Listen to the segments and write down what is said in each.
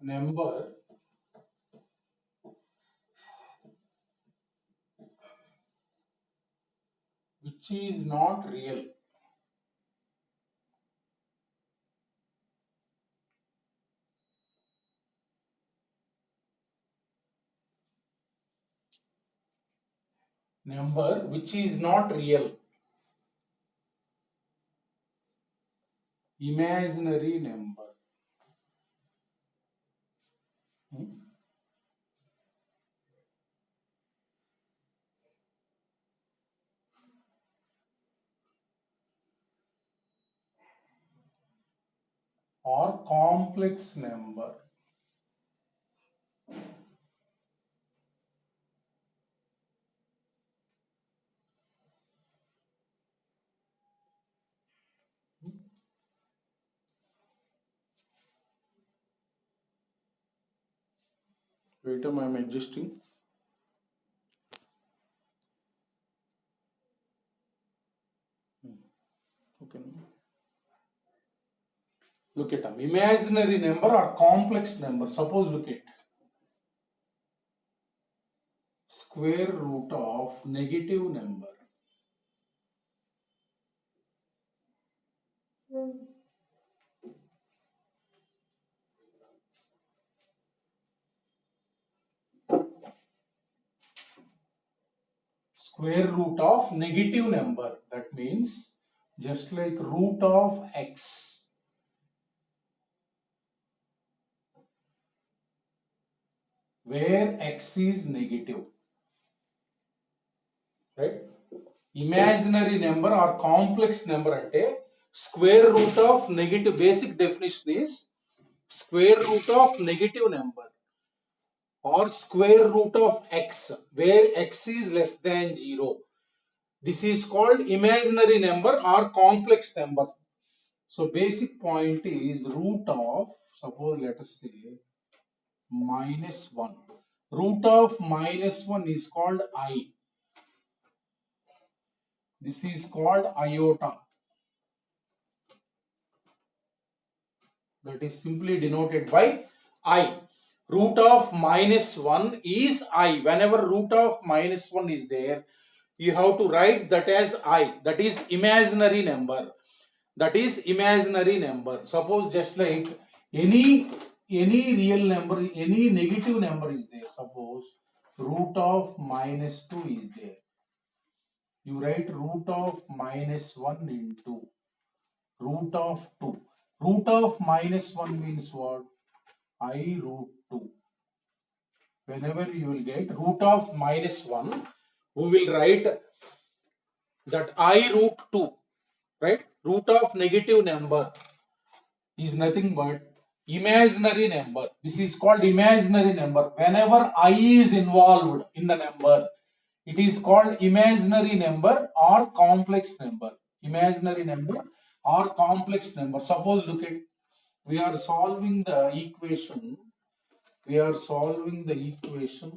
number which is not real. Number which is not real. Imaginary number. Or complex number. Wait, I am adjusting. Okay. Look at them. Imaginary number or complex number. Suppose look at square root of negative number. Square root of negative number. That means just like root of x. Where x is negative. Right? Imaginary number or complex number ante square root of negative. Basic definition is square root of negative number or square root of x where x is less than 0. This is called imaginary number or complex numbers. So basic point is root of, suppose let us say -1. Root of -1 is called I. This is called iota. That is simply denoted by I. Root of -1 is I. Whenever root of -1 is there, you have to write that as I. That is imaginary number. That is imaginary number. Suppose just like any real number, any negative number is there. Suppose root of -2 is there. You write root of -1 into root of 2. Root of -1 means what? I root 2. Whenever you will get root of -1, we will write that I root 2. Right? Root of negative number is nothing but imaginary number. This is called imaginary number. Whenever I is involved in the number, it is called imaginary number or complex number. Imaginary number or complex number. Suppose look at, we are solving the equation. We are solving the equation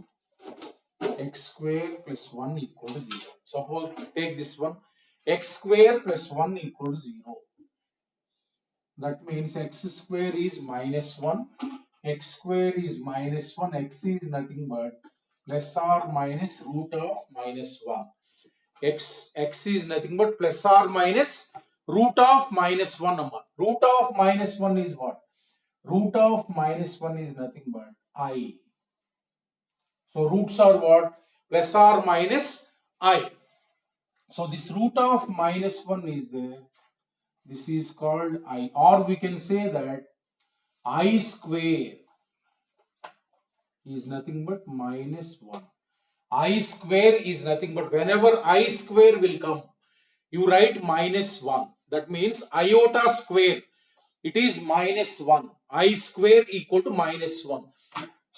x square plus 1 equal to 0. Suppose take this one, x square plus 1 equal to 0. That means x square is -1, x square is -1, x is nothing but plus or minus root of -1. X is nothing but plus or minus root of -1 number. Root of -1 is what? Root of -1 is nothing but I. So roots are what? Plus or minus I. So this root of -1 is there. This is called I, or we can say that I square is nothing but -1. I square is nothing but whenever I square will come, you write -1. That means iota square. It is -1. I square equal to -1.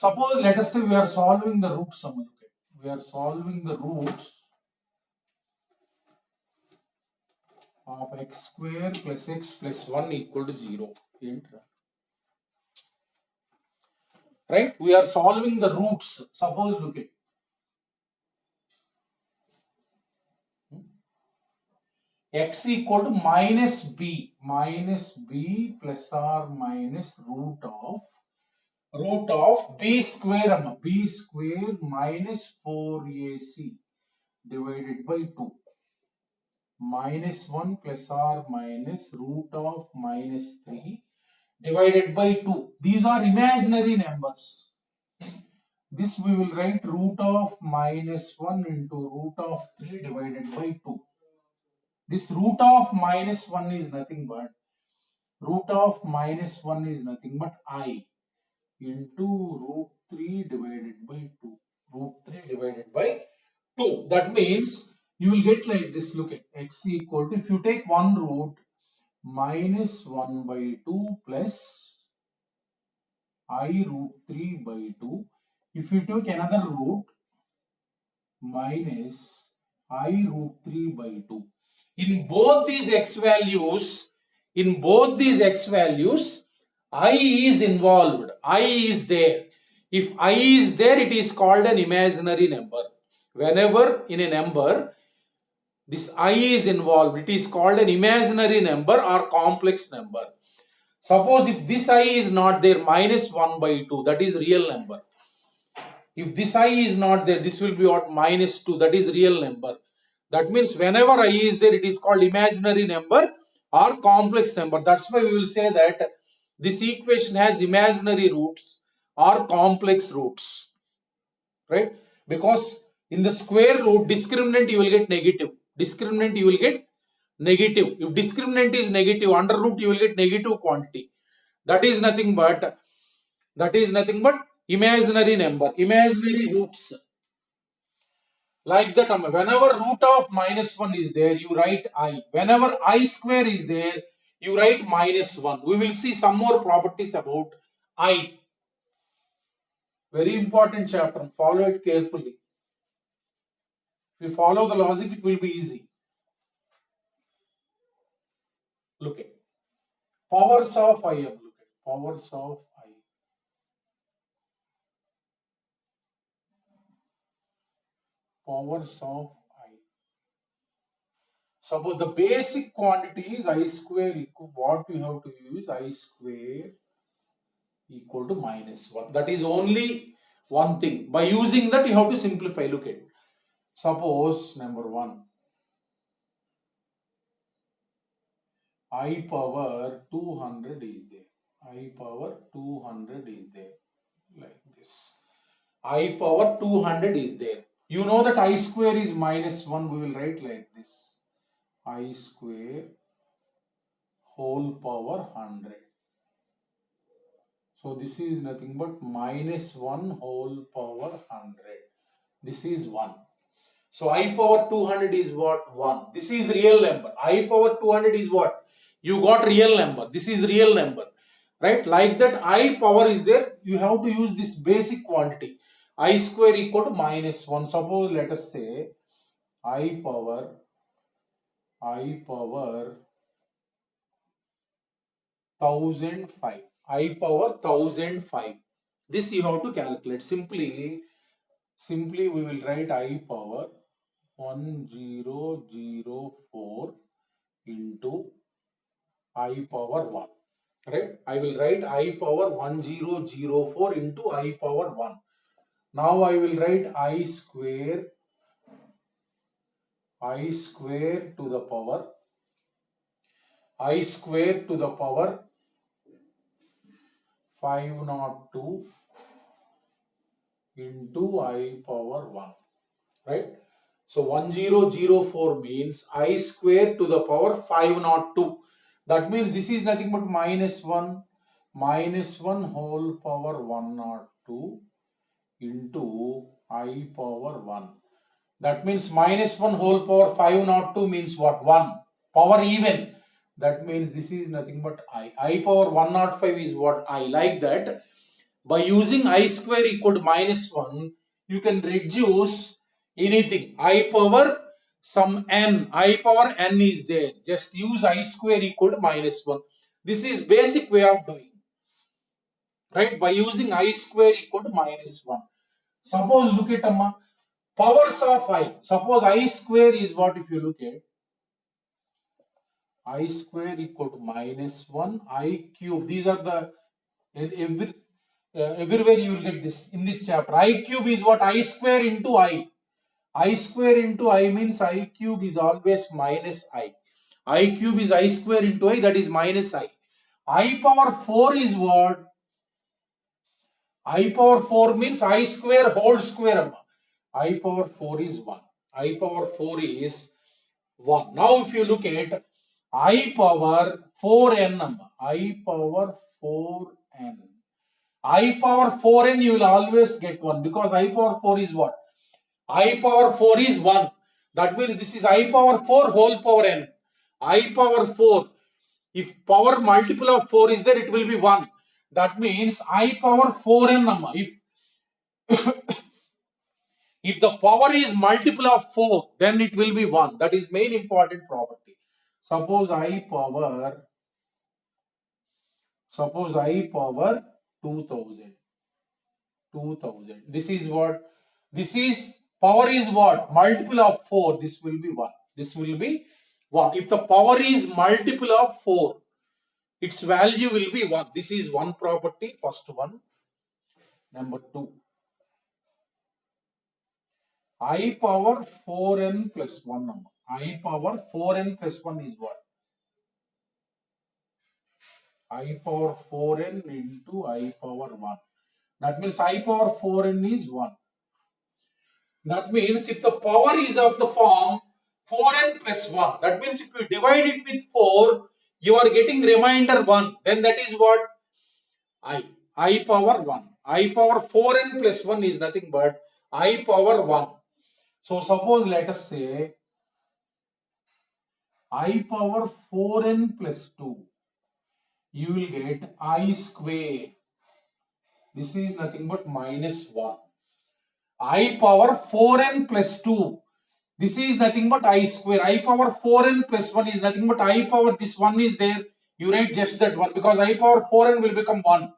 Suppose let us say we are solving the root sum. We are solving the roots of x square plus x plus 1 equal to 0. Right? We are solving the roots. Suppose look at x equal to -b plus or minus root of root of b square amma, b square minus 4ac divided by 2 minus 1 plus or minus root of minus 3 divided by 2. These are imaginary numbers. This we will write root of minus 1 into root of 3 divided by 2. This root of minus 1 is nothing but I into root 3 divided by 2. Root 3 divided by 2. That means you will get like this. Look at x equal to, if you take one root, minus 1 by 2 plus I root 3 by 2. If you take another root, minus I root 3 by 2. In both these x values, I is involved. I is there. If I is there, it is called an imaginary number. Whenever in a number, this I is involved, it is called an imaginary number or complex number. Suppose if this I is not there, minus 1 by 2, that is real number. If this I is not there, this will be what? Minus 2, that is real number. That means whenever I is there, it is called imaginary number or complex number. That's why we will say that this equation has imaginary roots or complex roots, right? Because in the square root, discriminant you will get negative. Discriminant you will get negative. If discriminant is negative, under root you will get negative quantity. That is nothing but imaginary number, imaginary roots. Like that, whenever root of minus 1 is there, you write I. Whenever I square is there, you write minus 1. We will see some more properties about I. Very important chapter. Follow it carefully. If you follow the logic, it will be easy. Look at powers of I. Look at powers of I. Powers of I. Suppose the basic quantity is I square equal, what we have to use, I square equal to minus 1. That is only one thing. By using that, you have to simplify. Look at, suppose number 1, I power 200 is there. I power 200 is there. Like this. I power 200 is there. You know that I square is minus 1. We will write like this. I square whole power 100. So this is nothing but minus 1 whole power 100. This is 1. So I power 200 is what? 1. This is real number. I power 200 is what? You got real number. This is real number. Right? Like that I power is there. You have to use this basic quantity. I square equal to minus 1. Suppose let us say I power 1005. I power 1005. This you have to calculate. Simply we will write I power 1004 into I power 1. Right? I will write I power 1004 into I power 1. Now I will write I square to the power 502 into I power 1. Right? So 1004 means I square to the power 502. That means this is nothing but minus 1 whole power 102 into I power 1. That means minus 1 whole power 502 means what? 1. Power even. That means this is nothing but I. I power 105 is what? I. Like that. By using I square equal to minus 1, you can reduce anything. I power some n. I power n is there. Just use I square equal to minus 1. This is basic way of doing. Right? By using I square equal to minus 1. Suppose look at powers of I. Suppose I square is what? If you look at I square equal to minus 1 I cube. These are the every everywhere you will get this in this chapter. I cube is what? I square into I. I square into I means I cube is always minus I. I cube is I square into I, that is minus I. I power 4 is what? I power 4 means I square whole square. I power 4 is 1. I power 4 is 1. Now if you look at I power 4n, I power 4n. I power 4n you will always get 1 because I power 4 is what? I power 4 is 1. That means this is I power 4 whole power n. I power 4. If power multiple of 4 is there, it will be 1. That means I power 4n. If the power is multiple of 4, then it will be 1. That is main important property. Suppose I power 2000. This is what? This is power is what? Multiple of 4. This will be 1. This will be 1. If the power is multiple of 4, its value will be 1. This is one property, first one. Number 2. I power 4n plus 1. I power 4n plus 1 is what? I power 4n into I power 1. That means I power 4n is 1. That means if the power is of the form 4n plus 1, that means if you divide it with 4, you are getting remainder 1. Then that is what? I power 1. I power 4n plus 1 is nothing but I power 1. So suppose let us say I power 4n plus 2. You will get I square. This is nothing but minus 1. I power 4n plus 2. This is nothing but I square. I power 4n plus 1 is nothing but I power this 1 is there. You write just that 1 because I power 4n will become 1.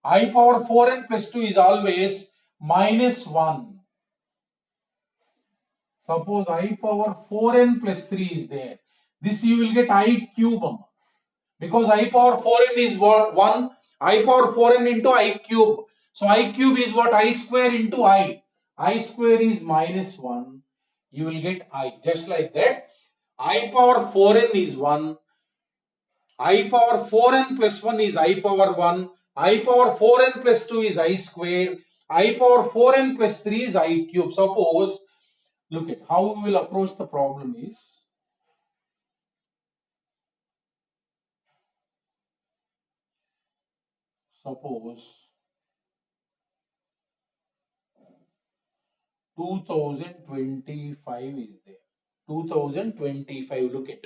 I power 4n plus 2 is always minus 1. Suppose I power 4n plus 3 is there. This you will get I cube. Because I power 4n is 1. I power 4n into I cube. So I cube is what? I square into I. I square is minus 1. You will get I. Just like that. I power 4n is 1. I power 4n plus 1 is I power 1. I power 4n plus 2 is I square. I power 4n plus 3 is I cube. Suppose, look at how we will approach the problem is, suppose 2025 is there. 2025, look at.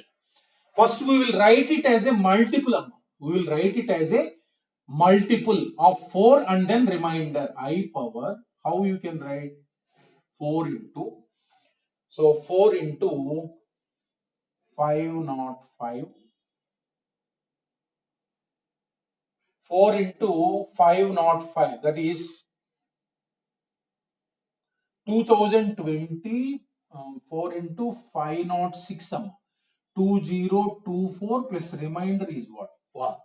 First we will write it as a multiple. We will write it as a multiple of 4 and then remainder I power. How you can write? 4 into. So 4 into 505. 4 into 505. That is 2020. 4 into 506. 2024 plus remainder is what? 1.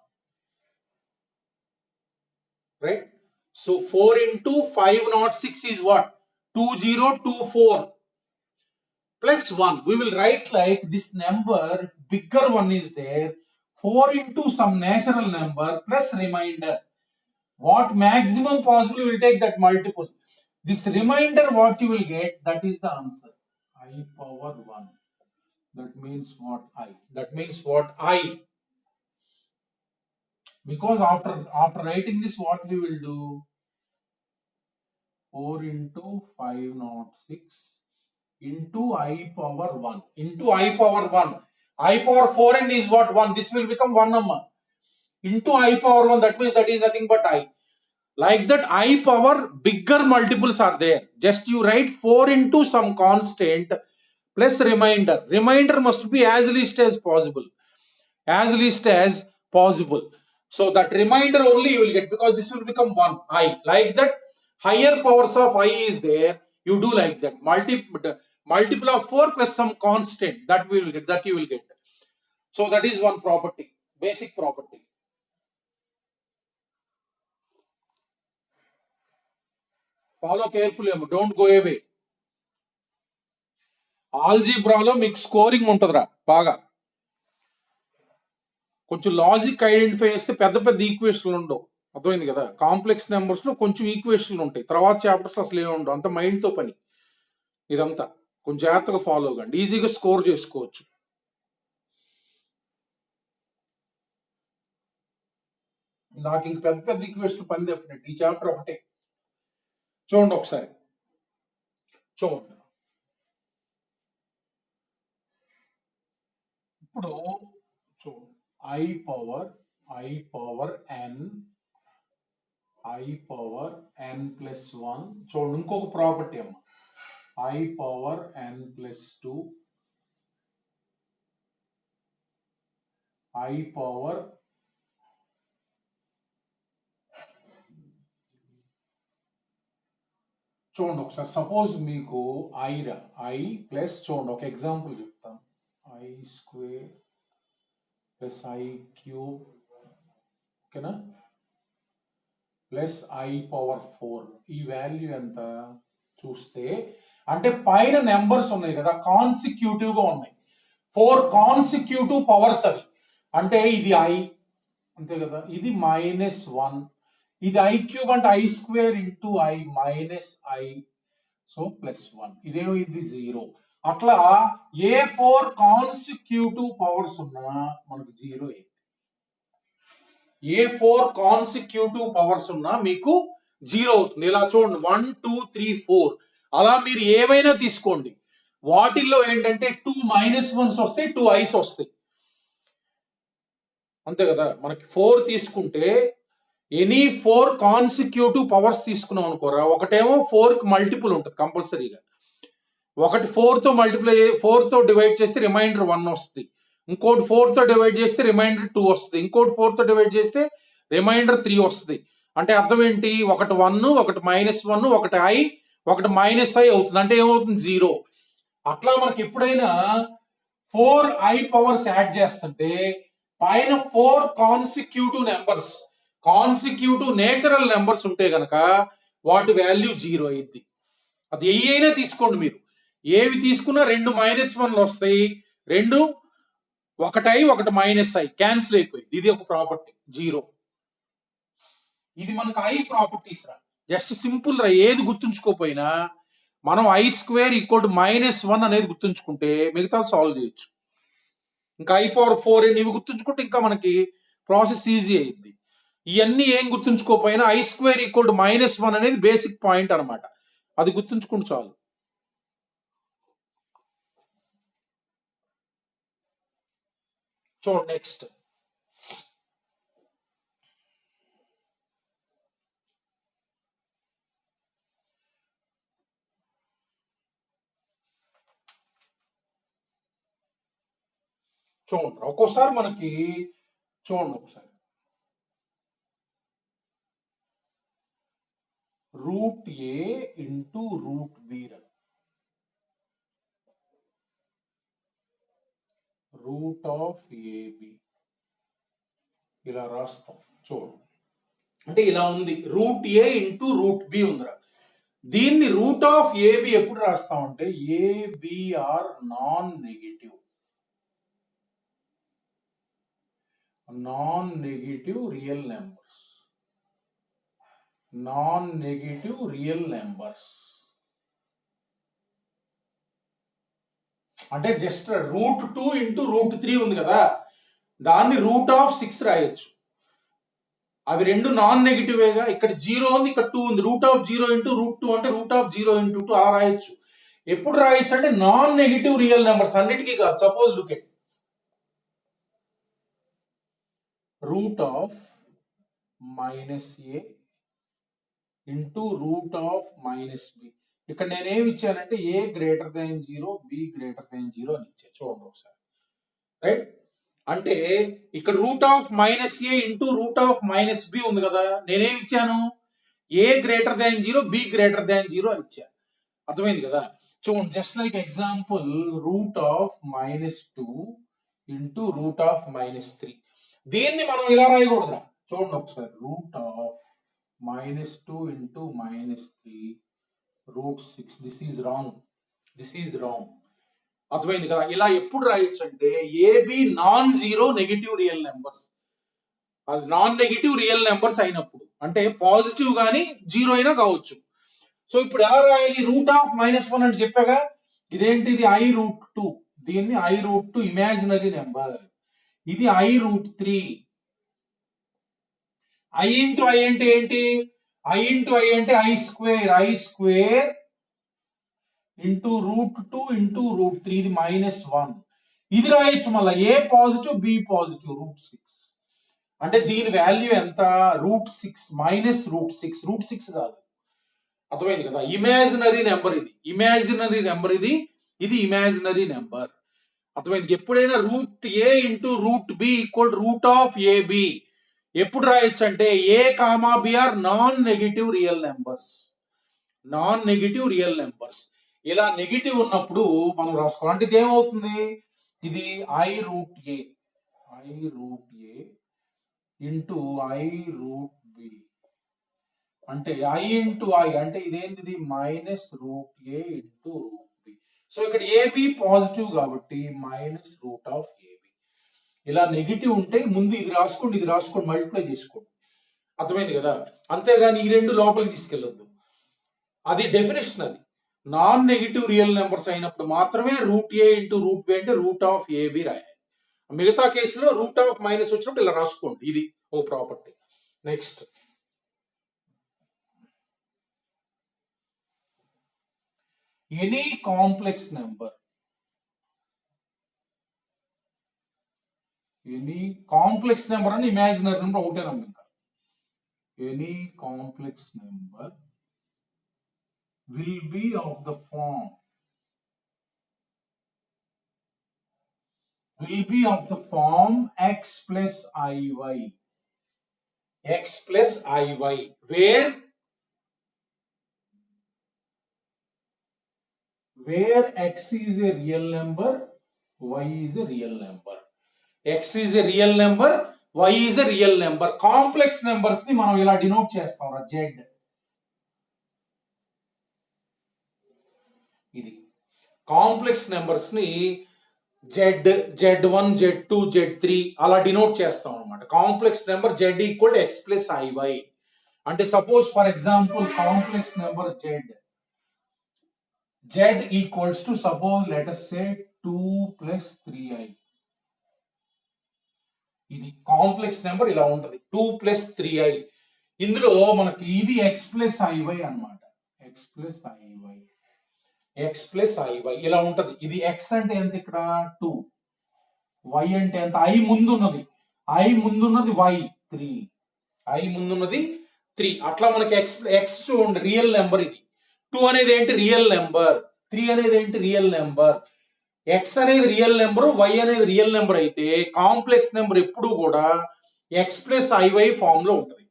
Right? So 4 into 506 is what? 2024 plus 1. We will write like this number, bigger one is there. 4 into some natural number plus remainder. What maximum possible will take that multiple. This remainder what you will get, that is the answer. I power 1. That means what? I. That means what? I. Because after writing this, what we will do? 4 into 506 into I power 1 into I power 1. I power 4n is what? 1. This will become 1 number. Into I power 1, that means that is nothing but I. Like that, I power bigger multiples are there. Just you write 4 into some constant plus remainder. Remainder must be as least as possible. As least as possible. So that remainder only you will get because this will become 1 I. Like that, higher powers of I is there. You do like that. Multiple of 4 plus some constant that we will get. That you will get. So that is one property. Basic property. Follow careful ఏమో, don't go away. ఆల్జీబ్రాలో మీకు scoring ఉంటుందిరా బాగా. కొంచెం logic identify చేస్తే పెద్ద పెద్ద ఈక్వేషన్లు ఉండవు, అర్థమైంది కదా. కాంప్లెక్స్ నెంబర్స్ లో కొంచెం ఈక్వేషన్లు ఉంటాయి, తర్వాత చాప్టర్స్ అసలు ఏమి ఉండవు, అంత మైండ్ తో పని ఇదంతా. కొంచెం జాగ్రత్తగా ఫాలో అవ్వండి, ఈజీగా స్కోర్ చేసుకోవచ్చు. నాకు ఇంక పెద్ద పెద్ద ఈక్వేషన్ పని తప్పినట్టు, ఈ చాప్టర్ ఒకటే. చూడండి ఒకసారి, చూడండి ఇప్పుడు. చూడండి, i పవర్ n ప్లస్ 1. చూడండి ఇంకొక ప్రాపర్టీ అమ్మ, i power n plus 2, i power చూడండి ఒకసారి. సపోజ్ మీకు i ప్లస్, చూడండి ఒక ఎగ్జాంపుల్ చెప్తాను, i square plus i cube, ఓకేనా, ప్లస్ i పవర్ 4. ఈ వాల్యూ ఎంత చూస్తే, అంటే పైన నెంబర్స్ ఉన్నాయి కదా కాన్సిక్యూటివ్ గా ఉన్నాయి, 4 కాన్సిక్యూటివ్ పవర్స్ అవి. అంటే ఇది i, అంతే కదా, ఇది -1, ఇది i క్యూబ్ అంటే i square into i minus i, so plus 1, ఇదేమో ఇది 0. అట్లా ఏ 4 కాన్సిక్యూటివ్ పవర్స్ ఉన్నా మనకు 0 అయింది. ఏ 4 కాన్సిక్యూటివ్ పవర్స్ ఉన్నా మీకు 0 అవుతుంది. ఇలా చూడండి, 1 2 3 4 అలా మీరు ఏవైనా తీసుకోండి, వాటిల్లో ఏంటంటే 2 -1s వస్తాయి, 2 i's వస్తాయి, అంతే కదా. మనకి 4 తీసుకుంటే ఎనీ 4 కాన్సిక్యూటివ్ పవర్స్ తీసుకున్నాం అనుకోరా, ఒకటేమో 4 కి మల్టిపుల్ ఉంటుంది కంపల్సరీగా, ఒకటి 4 తో మల్టిప్లై 4 తో డివైడ్ చేస్తే రిమైండర్ 1 వస్తుంది, ఇంకోటి 4 తో డివైడ్ చేస్తే రిమైండర్ 2 వస్తుంది, ఇంకోటి 4 తో డివైడ్ చేస్తే రిమైండర్ 3 వస్తుంది. అంటే అర్థం ఏంటి, ఒకటి 1, ఒకటి -1, ఒకటి i, ఒకటి -i అవుతుంది, అంటే ఏమవుతుంది 0. అట్లా మనకి ఎప్పుడైనా 4i పవర్స్ యాడ్ చేస్తుంటే పైన 4 consecutive numbers, consecutive natural numbers ఉంటే గనక వాటి వాల్యూ 0 అయింది. అది ఏ అయినా తీసుకోండి మీరు, ఏవి తీసుకున్నా 2 -1లు వస్తాయి, 2 ఒకటి i ఒకటి -i క్యాన్సిల్ అయిపోయింది. ఇది ఒక ప్రాపర్టీ 0. ఇది మనకు i ప్రాపర్టీస్ రా, జస్ట్ సింపుల్ రా. ఏది గుర్తుంచుకోపోయినా మనం i స్క్వేర్ ఈక్వల్ టు -1 అనేది గుర్తుంచుకుంటే మిగతా సాల్వ్ చేయొచ్చు. ఇంకా i పవర్ 4 ఇవి గుర్తుంచుకుంటే ఇంకా మనకి ప్రాసెస్ ఈజీ అయింది. ఇవన్నీ ఏం గుర్తుంచుకోపోయినా i స్క్వేర్ ఈక్వల్ టు -1 అనేది బేసిక్ పాయింట్ అనమాట, అది గుర్తుంచుకుంటే చాలు. చూడండి నెక్స్ట్, చూడండి ఒక్కోసారి మనకి, చూడండి ఒకసారి, root A into root B, root of AB ఇలా రాస్తాం. చూడండి, అంటే ఇలా ఉంది, root A into root B ఉందిరా. దీన్ని రూట్ ఆఫ్ ఏబి ఎప్పుడు రాస్తామంటే A B are non negative real numbers, non negative real numbers. అంటే జస్ట్ రూట్ 2 ఇంటూ రూట్ 3 ఉంది కదా, దాన్ని రూట్ ఆఫ్ 6 రాయొచ్చు. అవి రెండు నాన్ నెగిటివేగా, ఇక్కడ 0 ఉంది, ఇక్కడ 2 ఉంది, రూట్ ఆఫ్ 0 ఇంటూ రూట్ 2 అంటే రూట్ ఆఫ్ 0 ఇంటూ 2 అలా రాయొచ్చు. ఎప్పుడు రాయొచ్చు అంటే నాన్ నెగిటివ్ రియల్ నెంబర్స్, అన్నిటికీ కాదు. Suppose look at root of -a into root of -b. ఇక్కడ నేనేమి ఇచ్చానంటే a greater than 0, b greater than 0 అని ఇచ్చా. చూడండి ఒకసారి, రైట్. అంటే ఇక్కడ root of -a into root of -b ఉంది కదా, నేనేమి ఇచ్చాను, a greater than 0, b greater than 0 అని ఇచ్చా. అర్థమైంది కదా. చూడండి, just like example, route of -2 into root of -3. దీన్ని మనం ఇలా రాయకూడదురా. చూడండి ఒకసారి, root of -2 into -3 √6. This is wrong. అర్థమైంది కదా? ఇలా ఎప్పుడు రాయొచ్చు అంటే A B non zero negative real numbers, అది నాన్ నెగిటివ్ రియల్ నెంబర్స్ అయినప్పుడు, అంటే పాజిటివ్ గానీ జీరో అయినా కావచ్చు. సో ఇప్పుడు ఎలా రాయాలి? √(-1) అని చెప్పాగా, ఇదేంటిది i√2, దీన్ని i√2 ఇమాజినరీ నెంబర్, ఇది i√3. i ఇంటూ i అంటే ఏంటి? i ఇంటూ i అంటే i² ఇంటూ √2 ఇంటూ √3, ఇది -1. ఇది రాయొచ్చు మళ్ళీ, ఏ పాజిటివ్ బి పాజిటివ్, √6. అంటే దీని వాల్యూ ఎంత? √6 -√6 కాదు. అర్థమైంది కదా? ఇమాజినరీ నెంబర్ ఇది, ఇది ఇమాజినరీ నెంబర్. అర్థమైంది? ఎప్పుడైనా √a ఇంటూ √b ఈక్వల్ √(ab) ఎప్పుడు రాయొచ్చు అంటే a, b are non negative real numbers. ఇలా నెగిటివ్ ఉన్నప్పుడు మనం రాసుకోవాలి. అంటే ఇది ఏమవుతుంది? ఇది i√a ఇంటూ i√b, అంటే i ఇంటూ i అంటే ఇదేంటిది -√a ఇంటూ √b. సో ఇక్కడ ab పాజిటివ్ కాబట్టి -√ab. ఇలా నెగిటివ్ ఉంటే ముందు ఇది రాసుకోండి, మల్టిప్లై చేసుకోండి. అర్థమైంది కదా? అంతేగాని ఈ రెండు లోపలికి తీసుకెళ్ళొద్దు. అది డెఫినేషన్. అది నాన్ నెగిటివ్ రియల్ నెంబర్స్ అయినప్పుడు మాత్రమే √a ఇంటూ √b అంటే √(ab) రాయాలి. మిగతా కేసులో √(-) వచ్చినప్పుడు ఇలా రాసుకోండి. ఇది ఓ property. Next, any complex number అని ఇమాజినరీ నెంబర్ ఒకటేనమ్మా. ఇంకా any complex number will be of the form x plus iy, where x is a real number, y is a real number. x is a real number, y is a real number. Complex numbers ని మనం ఇలా denote చేస్తాం రా, z. ఇది complex numbers ని z1 z2 z3 అలా denote చేస్తాం అన్నమాట. Complex number z equal x plus iy. అంటే suppose for example complex number z equals to suppose let us say 2 + 3i. ఇది కాంప్లెక్స్ నెంబర్ ఇలా ఉంటది, 2 + 3i. ఇందులో మనకి ఇది x ప్లస్ iy అన్నమాట, x ప్లస్ iy ఇలా ఉంటది. ఇది x అంటే ఎంత? ఇక్కడ 2. y అంటే ఎంత? i ముందున్నది y 3, అట్లా మనకి x చూడండి రియల్ నెంబర్. ఇది 2 అనేది ఏంటి? Real number. 3 అనేది ఏంటి? Real number. x అనేది రియల్ నెంబర్, y అనేది రియల్ నెంబర్ అయితే కాంప్లెక్స్ నెంబర్ ఎప్పుడు కూడా x ప్లస్ iy ఫామ్ లో ఉంటది.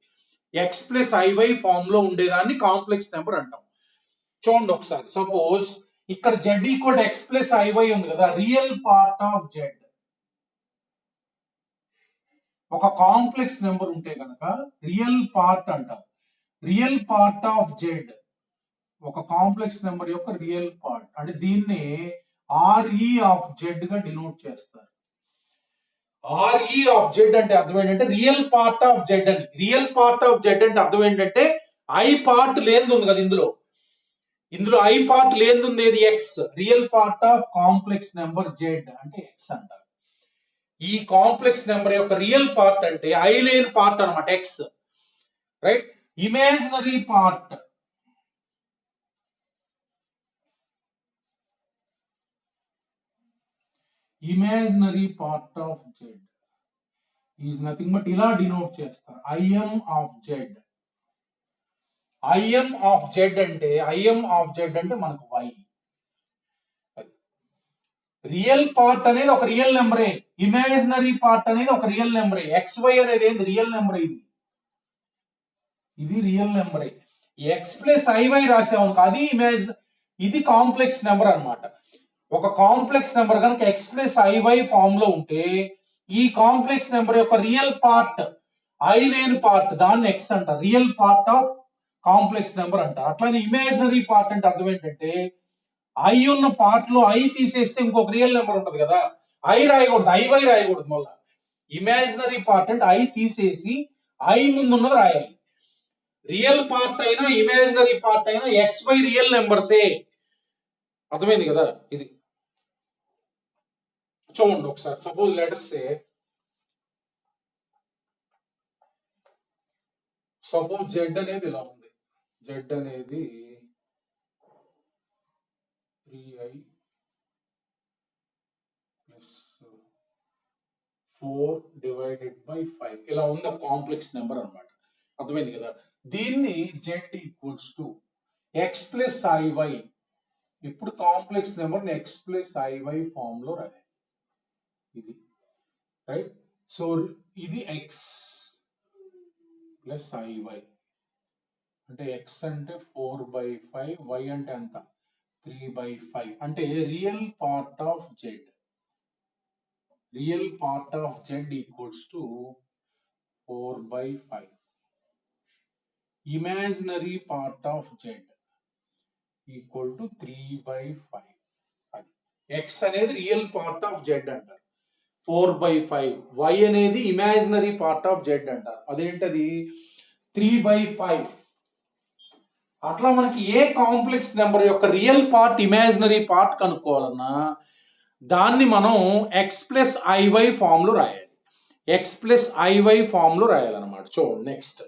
x ప్లస్ iy ఫామ్ లో ఉండేదాన్ని కాంప్లెక్స్ నెంబర్ అంటాం. చూడండి ఒకసారి, సపోజ్ ఇక్కడ z equal x plus iy ఉంది కదా, రియల్ పార్ట్ ఆఫ్ z ఒక కాంప్లెక్స్ నెంబర్ ఉంటే కనుక రియల్ పార్ట్ అంటాం. రియల్ పార్ట్ ఆఫ్ z ఒక కాంప్లెక్స్ నెంబర్ యొక్క రియల్ పార్ట్, అంటే దీన్ని RE ఆఫ్ z గా డినోట్ చేస్తారు. RE ఆఫ్ z అంటే అర్థం ఏంటంటే రియల్ పార్ట్ ఆఫ్ z అని. రియల్ పార్ట్ ఆఫ్ z అంటే అర్థం ఏంటంటే i పార్ట్ లేనిది ఉంది కదా, ఇందులో i పార్ట్ లేనిది ఉంది ఏది? x. Real part of complex number z అంటే x అంటారు. ఈ కాంప్లెక్స్ నెంబర్ యొక్క రియల్ పార్ట్ అంటే i లేని పార్ట్ అన్నమాట, x. Right? Imaginary part of z is nothing but ఇలా డినోట్ చేస్తారు, im of z. im of z అంటే మనకు y. రియల్ పార్ట్ అనేది ఒక రియల్ నెంబరే, ఇమాజినరీ పార్ట్ అనేది ఒక రియల్ నెంబరే. xy అనేది ఏంది? Real number. ఇది రియల్ నెంబరే. x ప్లస్ iy రాసాము, అది ఇది కాంప్లెక్స్ నెంబర్ అన్నమాట. ఒక కాంప్లెక్స్ నెంబర్ కనుక x ప్లస్ iy ఫామ్ లో ఉంటే ఈ కాంప్లెక్స్ నెంబర్ యొక్క రియల్ పార్ట్, i లేని పార్ట్, దాన్ని x అంటారు. Real part of complex number అంటారు. అట్లానే ఇమాజినరీ పార్ట్ అంటే అర్థం ఏంటంటే ఐ ఉన్న పార్ట్ లో ఐ తీసేస్తే ఇంకొక రియల్ నెంబర్ ఉంటది కదా, ఐ రాయకూడదు, ఐవై రాయకూడదు. మళ్ళా ఇమాజినరీ పార్ట్ అంటే ఐ తీసేసి ఐ ముందు ఉన్నది రాయాలి. రియల్ పార్ట్ అయినా ఇమాజినరీ పార్ట్ అయినా ఎక్స్ బై రియల్ నెంబర్సే. అర్థమైంది కదా? ఇది చూడండి ఒకసారి. సపోజ్ లెటర్స్ సే, సపోజ్ జెడ్ అనేది ఇలా ఉంది. జెడ్ అనేది 3i ప్లస్ 4 డివైడెడ్ బై 5 ఇలా ఉంది. కాంప్లెక్స్ నెంబర్ అన్నమాట. అర్థమైంది కదా? దీన్ని Z equals to X plus IY. ఇప్పుడు complex number X plus IY form లో రాయాలి. ఇది రైట్. సో ఇది ఎక్స్ ప్లస్ ఐవై అంటే ఎక్స్ అంటే 4/5, వై అంటే ఎంత 3/5. అంటే real part of Z, real part of Z equals to 4/5. Imaginary part of Z equal to 3/5. అది ఎక్స్ అనేది రియల్ పార్ట్ ఆఫ్ జెడ్ అంటారు, 4/5. వై అనేది ఇమాజినరీ పార్ట్ ఆఫ్ జెడ్ అంటారు, అదేంటది 3/5. అట్లా మనకి ఏ కాంప్లెక్స్ నెంబర్ యొక్క రియల్ పార్ట్ ఇమాజినరీ పార్ట్ కనుక్కోవాలన్నా దాన్ని మనం ఎక్స్ ప్లస్ ఐవై ఫామ్ లో రాయాలి. ఎక్స్ ప్లస్ ఐవై ఫామ్ లో రాయాలన్నమాట. చూడండి నెక్స్ట్.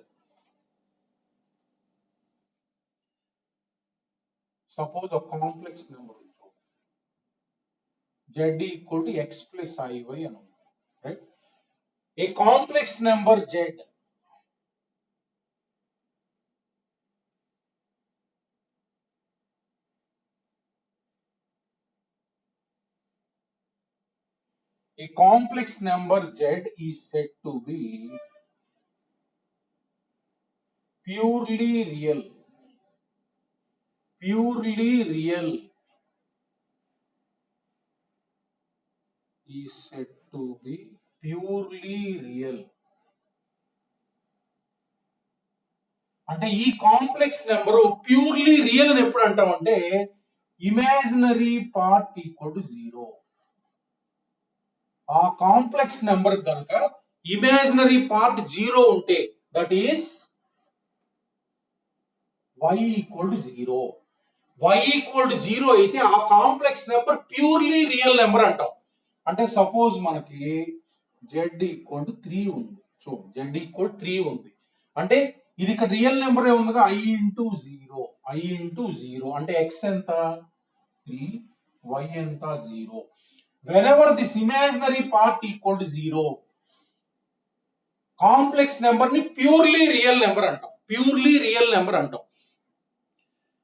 సపోజ్ ఒక complex number z equal to X plus I Y అని ఉంది, రైట్? ఏ complex number z a complex number z is said to be purely real. Purely real is said to be purely real. అంటే ఈ complex number purely real అని ఎప్పుడు అంటామంటే imaginary part equal to 0. ఆ complex number కనుక imaginary part 0 ఉంటే that is y equal to 0. y equal to 0 అయితే ఆ complex number purely real number అంటాం. అంటే సపోజ్ మనకి z ఈక్వల్ టు 3 ఉంది. చూడండి z ఈక్వల్ 3 ఉంది అంటే ఇది ఇక్కడ రియల్ నెంబర్ ఏ ఉందిగా i ఇంటూ 0. i ఇంటూ 0 అంటే x ఎంత 3, y ఎంత 0. whenever this imaginary part equal to 0 complex number ని ప్యూర్లీ రియల్ నెంబర్ అంటాం. ప్యూర్లీ రియల్ నెంబర్ అంటాం.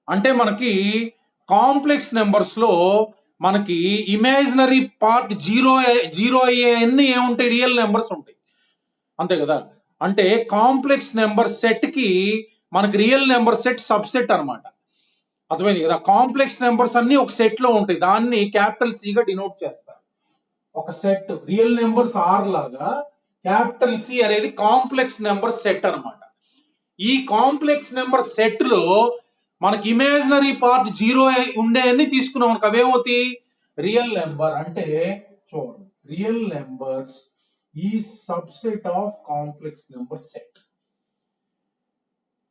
అంటే మనకి కాంప్లెక్స్ నెంబర్స్ లో మనకి ఇమాజినరీ పార్ట్ 0 అయ్యే అన్ని ఏముంటాయి రియల్ నెంబర్స్ ఉంటాయి, అంతే కదా? అంటే కాంప్లెక్స్ నెంబర్ సెట్ కి మనకి రియల్ నెంబర్ సెట్ సబ్సెట్ అన్నమాట. అర్థమైంది కదా? కాంప్లెక్స్ నెంబర్స్ అన్ని ఒక సెట్ లో ఉంటాయి, దాన్ని క్యాపిటల్ సి గా డినోట్ చేస్తారు. ఒక సెట్ రియల్ నెంబర్స్ ఆర్ లాగా క్యాపిటల్ సి అనేది కాంప్లెక్స్ నెంబర్ సెట్ అన్నమాట. ఈ కాంప్లెక్స్ నెంబర్ సెట్ లో మనకి ఇమాజినరీ పార్ట్ 0 ఉండే అన్ని తీసుకున్నాం మనకు అవేమవుతాయి రియల్ నెంబర్. అంటే చూడండి రియల్ నెంబర్స్ ఈ subset of complex number set.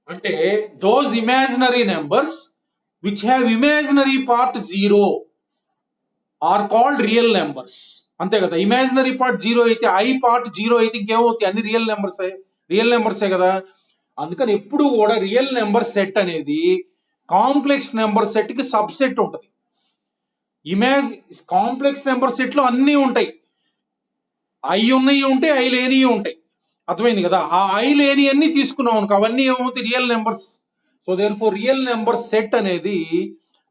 అంటే those imaginary numbers which have imaginary part 0 are called real numbers. అంతే కదా? ఇమాజినరీ పార్ట్ 0 అయితే ఐ పార్ట్ 0 అయితే ఇంకేమవుతాయి అన్ని రియల్ నెంబర్సే కదా. అందుకని ఎప్పుడు కూడా రియల్ నెంబర్ సెట్ అనేది కాంప్లెక్స్ నెంబర్ సెట్ కి సబ్సెట్ ఉంటుంది. కాంప్లెక్స్ నెంబర్ సెట్ లో అన్ని ఉంటాయి, ఐ ఉన్నవి ఉంటాయి, ఐ లేనివి ఉంటాయి. అర్థమైంది కదా? ఆ ఐ లేని అన్ని తీసుకున్నాం అనుకో అవన్నీ ఏమవుతాయి real numbers. So therefore real number set అనేది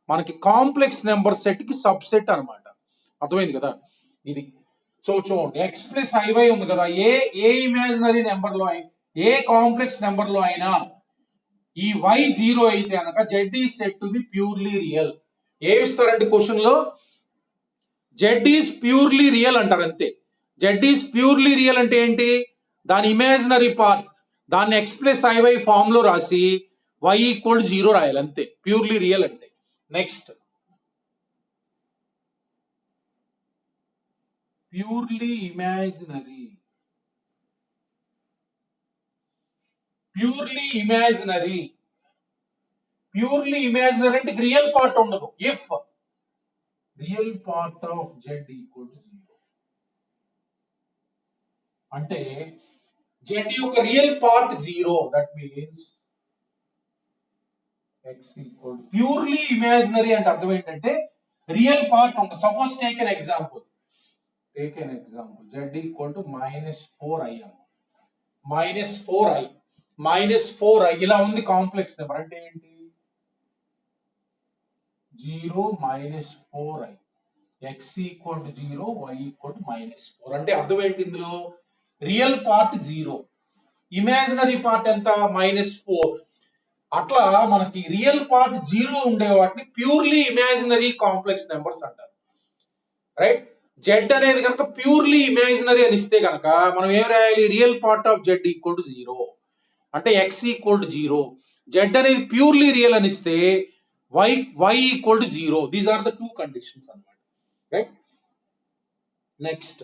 మనకి కాంప్లెక్స్ నెంబర్ సెట్ కి సబ్సెట్ అన్నమాట. అర్థమైంది కదా? ఇది. సో చూడండి ఎక్స్ ప్లస్ ఐవై ఉంది కదా, ఏ ఇమాజినరీ నెంబర్ లో ఏ కాంప్లెక్స్ నెంబర్ లో అయినా ఈ y 0 అయితే కనుక z is said to be purely real. ఏమి ఇస్తారంటే క్వశ్చన్ లో z is purely real అంటారు అంతే. z is purely real అంటే ఏంటి, దాని ఇమాజినరీ పార్ట్ దాన్ని x ప్లస్ ఐవై ఫామ్ లో రాసి y ఈక్వల్ 0 రాయాలి అంతే, ప్యూర్లీ రియల్ అంటే. Next purely imaginary. Purely imaginary అంటే రియల్ పార్ట్ ఉండదు. If real part of z equal to 0 అంటే z యొక్క real part 0, that means x equal to purely imaginary అంటే అర్థం ఏంటంటే రియల్ పార్ట్ ఉండదు. Suppose take an example z equal to -4i -4i ఇలా ఉంది కాంప్లెక్స్ నెంబర్ అంటే ఏంటి 0 -4i x equal to 0 y equal to -4 అంటే అర్థం ఏంటి ఇందులో రియల్ పార్ట్ 0, ఇమాజినరీ పార్ట్ ఎంత -4. అట్లా మనకి రియల్ పార్ట్ 0 ఉండే వాటిని ప్యూర్లీ ఇమాజినరీ కాంప్లెక్స్ నెంబర్స్ అంటారు. రైట్, z అనేది కనుక ప్యూర్లీ ఇమాజినరీ అని ఇస్తే కనుక మనం ఏం రాయాలి, real part of z equal to 0 అంటే x ఈక్వల్ టు 0. z అనేది ప్యూర్లీ రియల్ అని ఇస్తే y equal to 0. These are the two conditions అన్నమాట. రైట్, నెక్స్ట్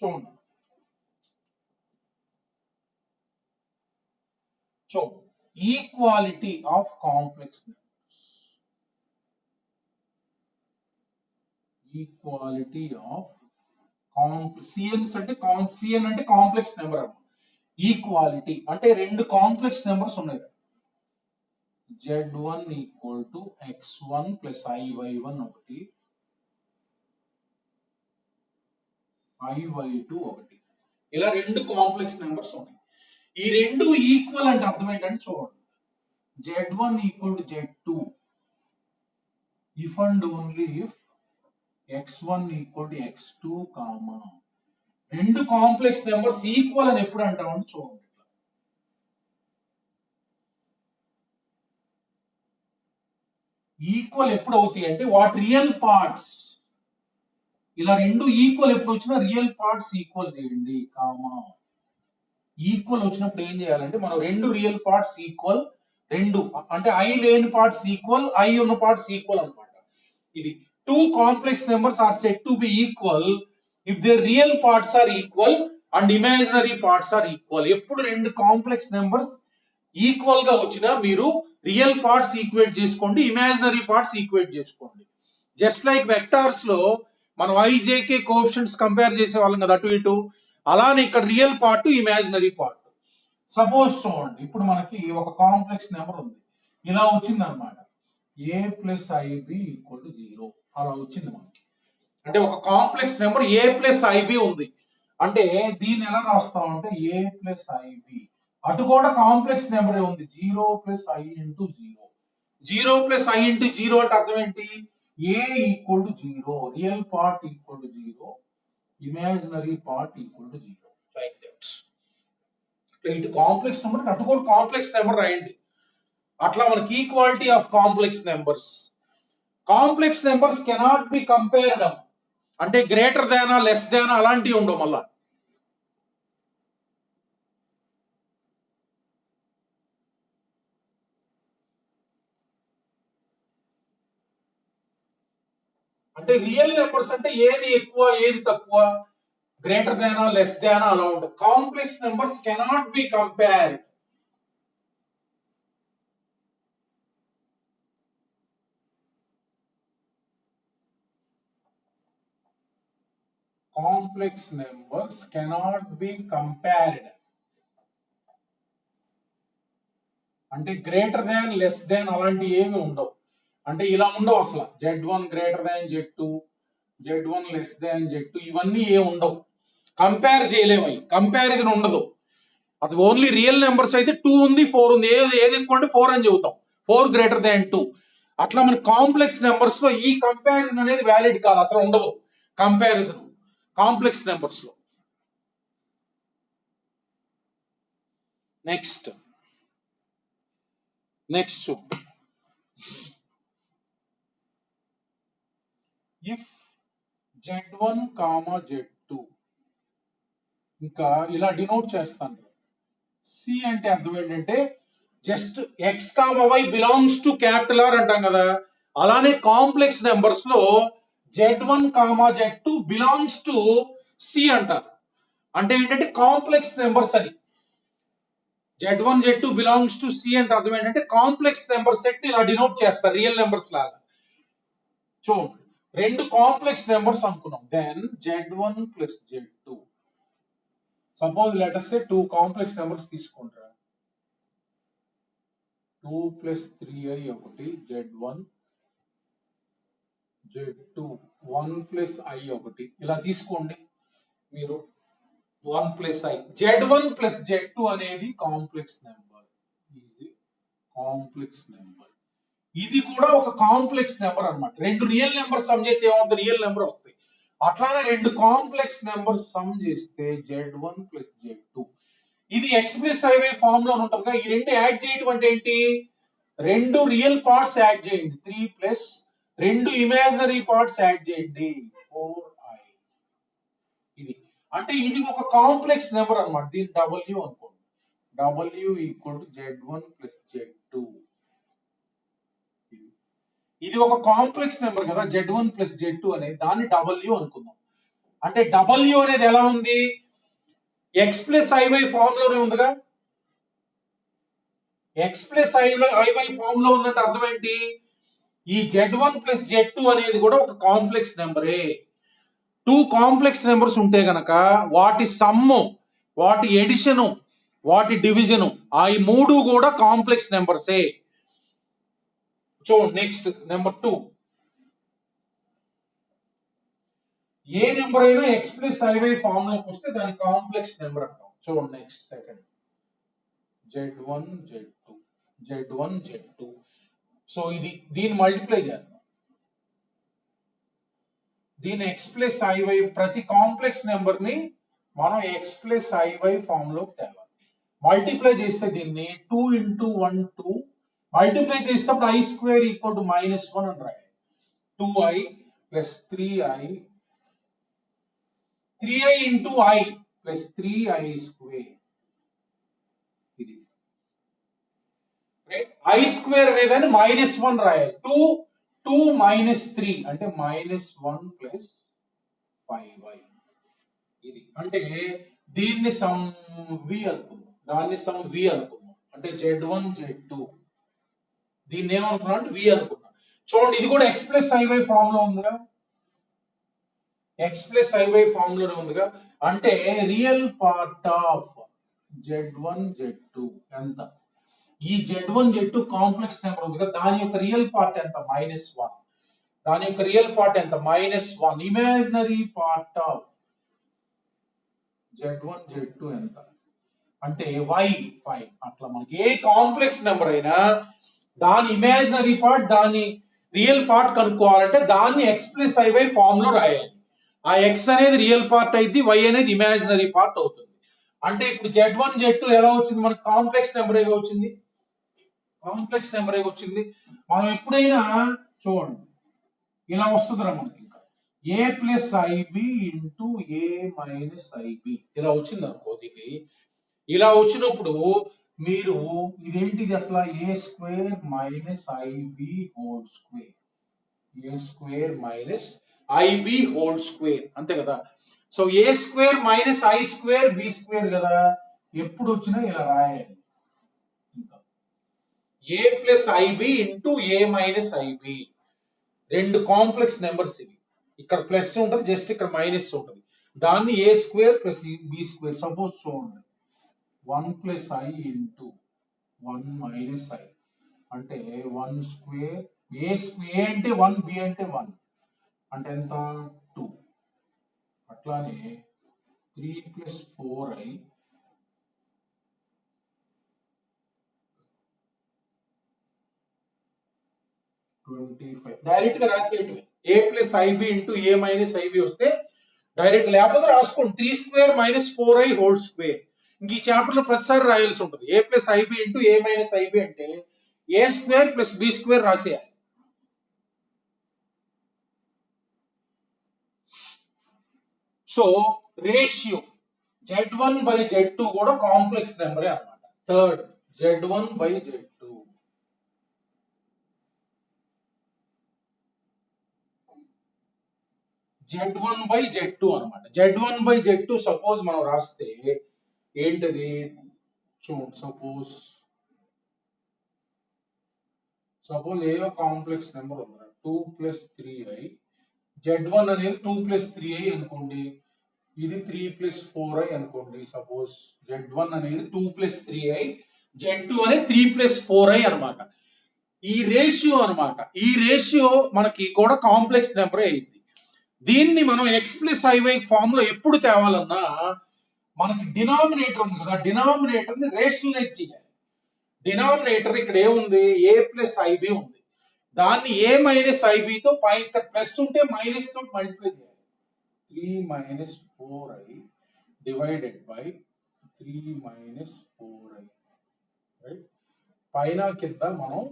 చూడండి. Equality of complex numbers. Equality of CN అంటే కాంప్లెక్స్ నెంబర్ అన్నమాట. Equality అంటే రెండు కాంప్లెక్స్ నెంబర్స్ ఉన్నాయి. z1 equal to x1 plus iy1 ఒకటి, iy2 ఒకటి, ఇలా రెండు కాంప్లెక్స్ నెంబర్స్ ఉన్నాయి. ఈ రెండు ఈక్వల్ అంటే అర్థం ఏంటంటే చూడండి, z1 equal to z2 if and only if x1 equal to x2 comma. రెండు కాంప్లెక్స్ నెంబర్స్ ఈక్వల్ అని ఎప్పుడు అంటామంటే చూడండి, ఈక్వల్ ఎప్పుడు అవుతాయి అంటే వాట్ రియల్ పార్ట్స్, ఇలా రెండు ఈక్వల్ ఎప్పుడు వచ్చినా రియల్ పార్ట్స్ ఈక్వల్ చేయండి కామా. ఈక్వల్ వచ్చినప్పుడు ఏం చేయాలంటే మనం రెండు రియల్ పార్ట్స్ ఈక్వల్, రెండు అంటే i లేని పార్ట్స్ ఈక్వల్, i ఉన్న పార్ట్స్ ఈక్వల్ అన్నమాట. ఇది two complex numbers are set to be equal if their real parts are equal and imaginary parts are equal. ఎప్పుడు రెండు కాంప్లెక్స్ నెంబర్స్ ఈక్వల్ గా వచ్చినా మీరు రియల్ పార్ట్స్ ఈక్వేట్ చేసుకోండి, ఇమాజినరీ పార్ట్స్ ఈక్వేట్ చేసుకోండి. జస్ట్ లైక్ వెక్టార్స్ లో మనం IJK coefficients compare చేసే వాళ్ళం కదా అటు ఇటు, అలానే ఇక్కడ real part imaginary part. Suppose చూడండి, ఇప్పుడు మనకి ఒక కాంప్లెక్స్ నెంబర్ ఉంది, ఇలా వచ్చింది అనమాట, a plus IB equal to 0 అలా వచ్చింది మనకి. అంటే ఒక complex number a plus IB ఉంది అంటే దీన్ని ఎలా రాస్తాం అంటే a ప్లస్ IB. అటు కూడా కాంప్లెక్స్ నెంబర్ ఉంది 0 plus I into 0. 0 plus I into 0 అంటే అర్థం ఏంటి, a equal to 0, real part equal to 0, imaginary part equal to 0, like that. ఇటు కాంప్లెక్స్ నెంబర్ అటు కూడా కాంప్లెక్స్ నెంబర్ రాయండి. అట్లా మనకి equality of complex numbers. Complex numbers cannot be compared అంటే గ్రేటర్ దానా లెస్ దానా అలాంటివి ఉండవు. మళ్ళా అంటే రియల్ నెంబర్స్ అంటే ఏది ఎక్కువ ఏది తక్కువ, గ్రేటర్ దానా లెస్ దానా అలా ఉంటుంది. Complex numbers cannot be compared. Complex numbers cannot be compared అంటే గ్రేటర్ దాన్ లెస్ దాన్ అలాంటి ఏమి ఉండవు. అంటే ఇలా ఉండవు అసలు, z1 greater than z2, z1 less than z2, ఇవన్నీ ఏ ఉండవు. కంపేర్ చేయలేము, కంపారిజన్ ఉండదు. అది ఓన్లీ రియల్ నెంబర్స్ అయితే 2 ఉంది 4 ఉంది, ఏది ఎక్కువ అంటే 4 అని చెబుతాం, 4 గ్రేటర్ దాన్ 2. అట్లా మన కాంప్లెక్స్ నెంబర్స్ లో ఈ కంపారిజన్ అనేది వ్యాలిడ్ కాదు, అసలు ఉండదు కంపారిజన్ కాంప్లెక్స్ నెంబర్స్ లో. Next if z1 comma z2 ఇంకా ఇలా డినోట్ చేస్తాను. సి అంటే అర్థం ఏంటంటే just x comma y belongs to capital R అంటాం కదా, అలానే కాంప్లెక్స్ నెంబర్స్ లో z1 comma z2 belongs to C అంటారు. అంటే ఏంటంటే కాంప్లెక్స్ నెంబర్స్ అని. z1 z2 belongs to C అంటే అర్థం ఏంటంటే కాంప్లెక్స్ నెంబర్ సెట్ ఇలా డినోట్ చేస్తారు రియల్ నెంబర్స్ లాగా. చూడండి, రెండు కాంప్లెక్స్ నెంబర్స్ అనుకున్నాం. Then z1 plus z2. Suppose let us say two complex numbers తీసుకుంటారా, 2 ప్లస్ 3i ఒకటి z1, z2 1 ప్లస్ i ఒకటి ఇలా తీసుకోండి మీరు. 1 plus i z1 plus z2 అనేది కాంప్లెక్స్ నెంబర్. ఇది కాంప్లెక్స్ నెంబర్, ఇది కూడా ఒక కాంప్లెక్స్ నెంబర్ అన్నమాట. రెండు రియల్ నెంబర్ సమ్ చేస్తే ఏమవుతుంది, రియల్ నెంబర్ వస్తాయి. అట్లానే రెండు కాంప్లెక్స్ నెంబర్ సమ్ చేస్తే z1 ప్లస్ z2 ఇది ఎక్స్ ప్లస్ ఐవై ఫామ్ లో ఉంటుంది. ఈ రెండు యాడ్ చేయడం అంటే ఏంటి, రెండు రియల్ పార్ట్స్ యాడ్ చేయండి 3 ప్లస్ రెండు ఇమాజినరీ పార్ట్స్ యాడ్ చేయండి 4i. ఇది అంటే ఇది ఒక కాంప్లెక్స్ నెంబర్ అన్నమాట. దీని w అనుకోండి, w equal to z1 plus z2. ఇది ఒక కాంప్లెక్స్ నెంబర్ కదా z1 ప్లస్ z2 అనేది, దాన్ని w అనుకుందాం. అంటే w అనేది ఎలా ఉంది, ఎక్స్ ప్లస్ ఐవై ఫామ్ లోనే ఉందిగా. ఎక్స్ ప్లస్ ఐవై ఫామ్ లో ఉందంటే అర్థం ఏంటి, ఈ z1 ప్లస్ z2 అనేది కూడా ఒక కాంప్లెక్స్ నెంబరే. టూ కాంప్లెక్స్ నెంబర్స్ ఉంటే గనక వాటి సమ్ము, వాటి ఎడిషను, వాటి డివిజను, ఆ ఈ మూడు కూడా కాంప్లెక్స్ నెంబర్సే. చూడండి నెక్స్ట్ నెంబర్ 2. ఏ నెంబర్ అయినా ఎక్స్ ప్లస్ ఐవై ఫామ్ లోకి వస్తే దాని కాంప్లెక్స్ నెంబర్ అంటాం. చూడండి next second z1 z2 z1 z2. So ఇది దీన్ని మల్టిప్లై చేద్దాం. దీని ఎక్స్ ప్లస్ ఐవై ప్రతి కాంప్లెక్స్ నెంబర్ ని మనం ఎక్స్ ప్లస్ ఐవై ఫామ్ లోకి తేవాలి. మల్టిప్లై చేస్తే దీన్ని 2 ఇంటూ 1 2, మల్టిప్లై చేసేటప్పుడు i స్క్వేర్ ఈక్వల్ టు -1 అని రాయాలి. 2i plus 3i into i plus 3i square. ఇది i స్క్వేర్ అనేదాన్ని -1 రాయాలి. 2 మైనస్ 3 అంటే -1 ప్లస్ 5i. ఇది అంటే దీన్ని సమ్ v అనుకుందాం, దాన్ని సమ్ v అనుకుందాం. అంటే z1 z2 దీన్ని ఏమనుకున్నాం అంటే v అనుకున్నాం. చూడండి ఇది కూడా ఎక్స్ ప్లస్ ఐవై ఫామ్ లో ఉందిగా, ఎక్స్ ప్లస్ ఐవై ఫామ్ లోనే ఉందిగా. అంటే real part of z1 z2 ఎంత, ఈ z1 z2 కాంప్లెక్స్ నెంబర్ ఉందిగా, దాని యొక్క రియల్ పార్ట్ ఎంత -1. దాని యొక్క రియల్ పార్ట్ ఎంత -1. Imaginary part of z1 z2 ఎంత అంటే y 5. అట్లా మనకి ఏ కాంప్లెక్స్ నెంబర్ అయినా దాని ఇమాజినరీ పార్ట్, దాని రియల్ పార్ట్ కనుక్కోవాలంటే దాన్ని ఎక్స్ ప్లస్ ఐవై ఫామ్ లో రాయాలి. ఆ ఎక్స్ అనేది రియల్ పార్ట్ అయింది, y అనేది ఇమాజినరీ పార్ట్ అవుతుంది. అంటే ఇప్పుడు z1 z2 ఎలా వచ్చింది, మనకు కాంప్లెక్స్ నెంబర్ ఏగా వచ్చింది, కాంప్లెక్స్ నెంబర్ ఏగా వచ్చింది. మనం ఎప్పుడైనా చూడండి ఇలా వస్తుందిరా మనకి, ఇంకా A plus IB into A minus IB ఇలా వచ్చింది అనుకో. దీన్ని ఇలా వచ్చినప్పుడు మీరు ఇదేంటిది అసలు, A square minus IB whole square, A square minus IB whole square అంతే కదా. So A square minus I square B square కదా, ఎప్పుడు వచ్చినా ఇలా రాయాలి. A plus IB into A minus IB రెండు కాంప్లెక్స్ నెంబర్స్ ఇవి. ఇక్కడ ప్లస్ ఉంటుంది, జస్ట్ ఇక్కడ మైనస్ ఉంటుంది. దాన్ని A square plus B square. Suppose చూడండి 1 plus I into 1 minus I అంటే 1 స్క్వేర్. ఏ అంటే 1, బి అంటే 1 అంటే ఎంత 2. అట్లానే 3 ప్లస్ 4i 25. డైరెక్ట్ గా రాసేయటమే. ఏ plus IB into A minus IB వస్తే డైరెక్ట్, లేకపోతే రాసుకోండి 3 square minus 4i whole square. ఇంక ఈ చాప్టర్ లో ప్రతిసారి రాయాల్సి ఉంటుంది. A plus IB into A minus IB అంటే A square plus B square రాసేయాలి. So ratio Z1 by Z2 కూడా కాంప్లెక్స్ నెంబరే అన్నమాట. Third Z1 by Z2. Z1 by Z2 అన్నమాట. Z1 by Z2 సపోజ్ మనం రాస్తే ఏంటది చూడండి. సపోజ్ ఏదో కాంప్లెక్స్ నెంబర్ ఉంది 2 + 3i. Z1 అనేది 2 + 3i అనుకోండి, ఇది 3 + 4i అనుకోండి. సపోజ్ Z1 అనేది 2 + 3i, Z2 అనేది 3 + 4i అన్నమాట. ఈ రేషియో అన్నమాట. ఈ రేషియో మనకి కూడా కాంప్లెక్స్ నెంబర్ అయింది. దీన్ని మనం x + iy ఫామ్ లో ఎప్పుడు తేవాలన్నా మనకి డినామినేటర్ ఉంది కదా, డినామినేటర్ ని రేషనలైజ్ చేయాలి. డినామినేటర్ ఇక్కడ ఏముంది, a + ib ఉంది. దాన్ని a - ib తో పై ప్లస్ ఉంటే మైనస్ తో మల్టిప్లై చేయాలి. 3 - 4i divided by 3 - 4i. Right, పైన కింద మనం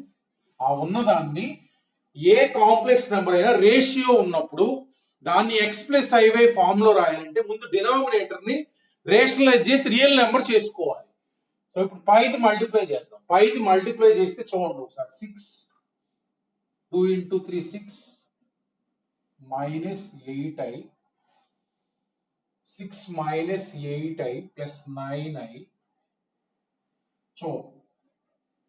ఆ ఉన్నదాన్ని ఏ కాంప్లెక్స్ నెంబర్ అయినా రేషియో ఉన్నప్పుడు దాన్ని x + iy ఫామ్ లో రాయాలంటే ముందు డినామినేటర్ ని రేషనలైజ్ చేసి రియల్ నెంబర్ చేసుకోవాలి. సో ఇప్పుడు పైది మల్టిప్లై చేద్దాం. పైది మల్టిప్లై చేస్తే చూడండి ఒకసారి. 6 2 × 3 6 -8i 6 - 8i + 9i. So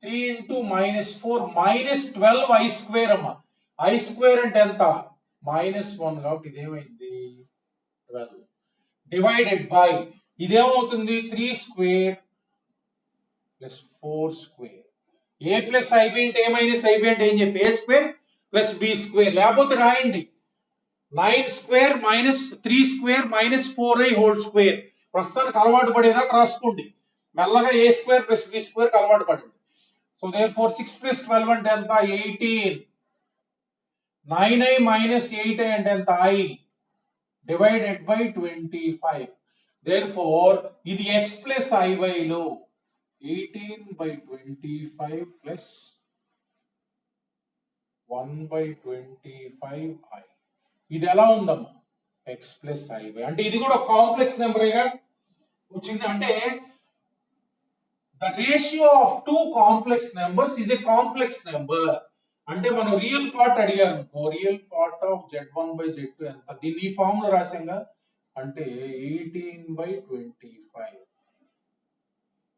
3 × -4 -12i² అమ్మా. i² అంటే ఎంత, -1 కాబట్టి ఇదేమైంది 12 డివైడెడ్ బై ఇదేమవుతుంది 3² + 4². a + ib అంటే a - ib అంటే ఏం చెప్పి a² + b². లేకపోతే రాయండి 9² - 3² - 4i². ప్రస్తుతానికి అలవాటు పడేదాకా రాసుకోండి. మెల్లగా a² + b² అలవాటు పడండి. సో therefore 6 + 12 అంటే ఎంత 18. 9i - 8i అంటే ఎంత i డివైడెడ్ బై 25. therefore ఇది x + iy లో 18/25 + 1/25i. ఇది ఎలా ఉందమ్మా, x + iy. అంటే ఇది కూడా కాంప్లెక్స్ నెంబరేగా వచ్చింది. అంటే the ratio of two complex numbers is a complex number. అంటే మనం రియల్ పార్ట్ అడిగారు అనుకో, real part of Z1 by Z2 ఎంత, దీన్ని ఈ ఫామ్ లో రాసాంగా, అంటే 18/25.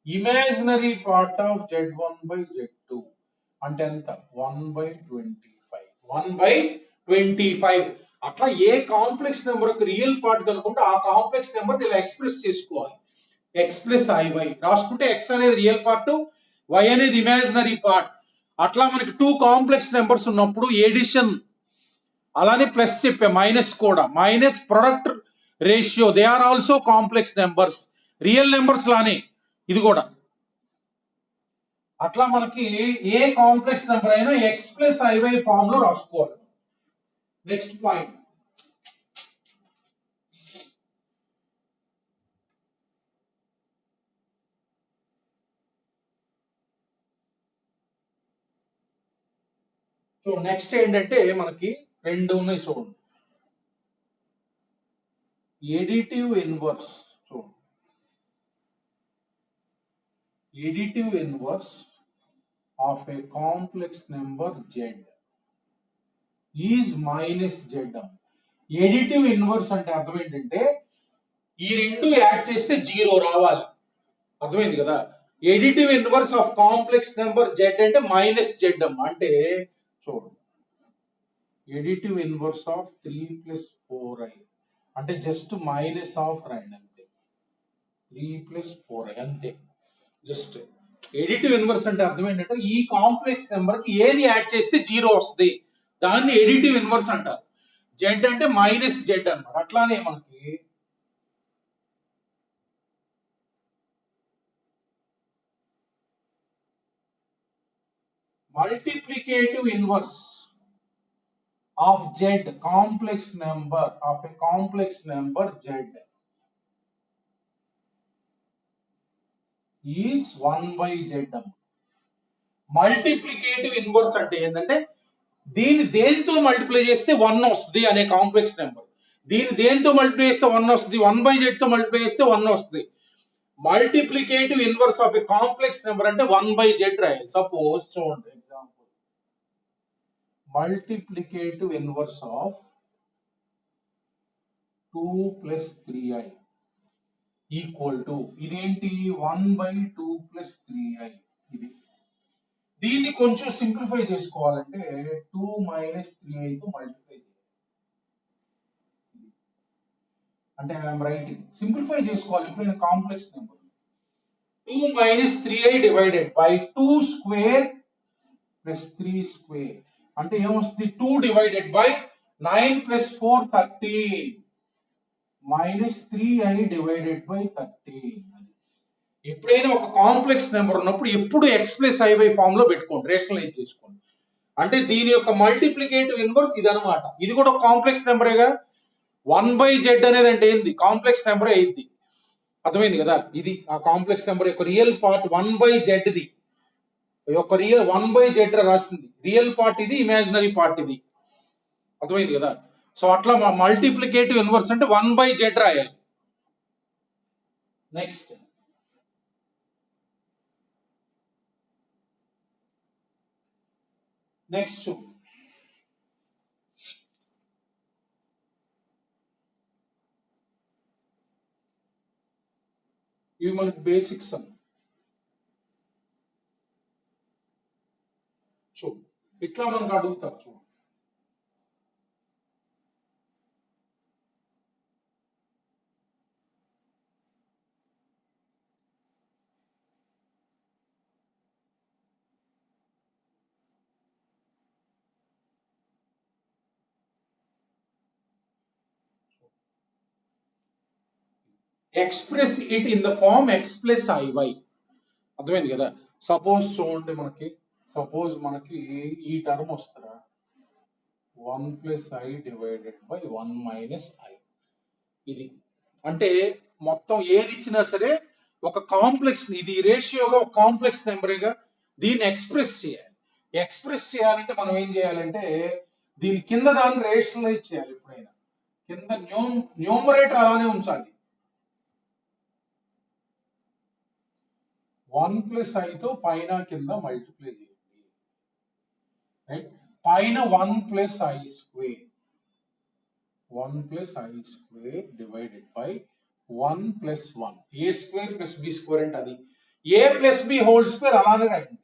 Imaginary part of Z1 by Z2 అంటే ఎంత 1/25. 1/25. అట్లా ఏ కాంప్లెక్స్ నెంబర్ యొక్క రియల్ పార్ట్ కనుకుంటే ఆ కాంప్లెక్స్ నెంబర్ ఇలా ఎక్స్ప్రెస్ చేసుకోవాలి. x + iy రాసుకుంటే x అనేది రియల్ పార్ట్, y అనేది ఇమాజినరీ పార్ట్. అట్లా మనకి టూ కాంప్లెక్స్ నెంబర్స్ ఉన్నప్పుడు ఎడిషన్, అలానే ప్లస్ చెప్పే మైనస్ కూడా, minus product ratio, they are also complex numbers. Real numbers లానే ఇది కూడా. అట్లా మనకి ఏ కాంప్లెక్స్ నెంబర్ అయినా x + iy ఫామ్ లో రాసుకోవాలి. నెక్స్ట్ పాయింట్, సో నెక్స్ట్ ఏంటంటే మనకి రెండు ఉన్నాయి చూడండి. Additive inverse. చూడండి, additive inverse of a complex number z is -z. Additive inverse అంటే అర్థం ఏంటంటే ఈ రెండు యాడ్ చేస్తే 0 రావాలి. అర్థమైంది కదా. Additive inverse of complex number z అంటే -z అమ్మ. అంటే చూడు, ఎడిటివ్ ఇన్వర్స్ ఆఫ్ 3 + 4i అంటే జస్ట్ మైనస్ ఆఫ్ రాయండి అంతే. 3 + 4i అంతే. జస్ట్ ఎడిటివ్ ఇన్వర్స్ అంటే అర్థం ఏంటంటే ఈ కాంప్లెక్స్ నెంబర్ కి ఏది యాడ్ చేస్తే 0 వస్తుంది, దాన్ని ఎడిటివ్ ఇన్వర్స్ అంటారు. z అంటే -z అన్నమాట. అట్లానే మనకి multiplicative inverse of z, complex number of a complex number z is 1/z. Multiplicative inverse అంటే ఏంటంటే దీన్ని దేనితో మల్టిప్లై చేస్తే 1 వస్తుంది అనే కాంప్లెక్స్ నెంబర్, దీన్ని దేంతో మల్టిప్లై చేస్తే 1 వస్తుంది, 1/z తో మల్టిప్లై చేస్తే 1 వస్తుంది. Multiplicative inverse of a complex number అంటే 1/z రాయాలి. సపోజ్ చూడండి example, multiplicative inverse of 2 + 3i equal to ఇదేంటి 1/2 + 3i. ఇది దీన్ని కొంచెం సింప్లిఫై చేసుకోవాలంటే 2 - 3i తో మల్టిప్లై చేయాలి. అంటే ఐఎమ్ రైటింగ్ సింప్లిఫై చేసుకోవాలి ఎప్పుడైనా complex number. 2 - 3i divided by 2 square plus 3 square అంటే ఏమొస్తుంది 2 divided by 9 + 4 13 minus 3i divided by 13. ఎప్పుడైనా ఒక కాంప్లెక్స్ నెంబర్ ఉన్నప్పుడు ఎప్పుడు x+i ఫామ్ లో పెట్టుకోండి, రేషనలైజ్ చేసుకోండి. అంటే దీని యొక్క మల్టిప్లికేటివ్ ఇన్వర్స్ ఇది అనమాట. ఇది కూడా ఒక కాంప్లెక్స్ నెంబరేగా. 1/z అనేది అంటే ఏంది కాంప్లెక్స్ నెంబర్ అయింది, అర్థమైంది కదా. ఇది ఆ కాంప్లెక్స్ నెంబర్ యొక్క రియల్ పార్ట్ 1/z ది యొక్క రియల్ 1/z రాసింది రియల్ పార్ట్ ఇది, ఇమాజినరీ పార్ట్ ఇది, అర్థమైంది కదా. సో అట్లా మా మల్టిప్లికేటివ్ ఇన్వర్స్ అంటే 1/z రాయాలి. నెక్స్ట్ ఇవి మనకి బేసిక్స్ అని చూడు, ఇట్లా మనకు అడుగుతారు చూడు. Express it in the form x+iy, అర్థమైంది కదా. సపోజ్ చూడండి మనకి ఈ టర్మ్ వస్తారా 1+i డివైడెడ్ బై 1 - i. ఇది అంటే మొత్తం ఏది ఇచ్చినా సరే ఒక కాంప్లెక్స్, ఇది రేషియోగా ఒక కాంప్లెక్స్ నెంబరేగా, దీన్ని ఎక్స్ప్రెస్ చేయాలి. ఎక్స్ప్రెస్ చేయాలంటే మనం ఏం చేయాలంటే దీని కింద దాన్ని రేషనలైజ్ చేయాలి. ఎప్పుడైనా కింద న్యూమరేటర్ అలానే ఉంచాలి. 1+i తో పైన కింద మల్టిప్లై చేయండి, రైట్. పైన 1+i² 1+i² divided by 1+1 a² + b² అంటే అది a + b హోల్ స్క్వేర్ అలానే రాయండి.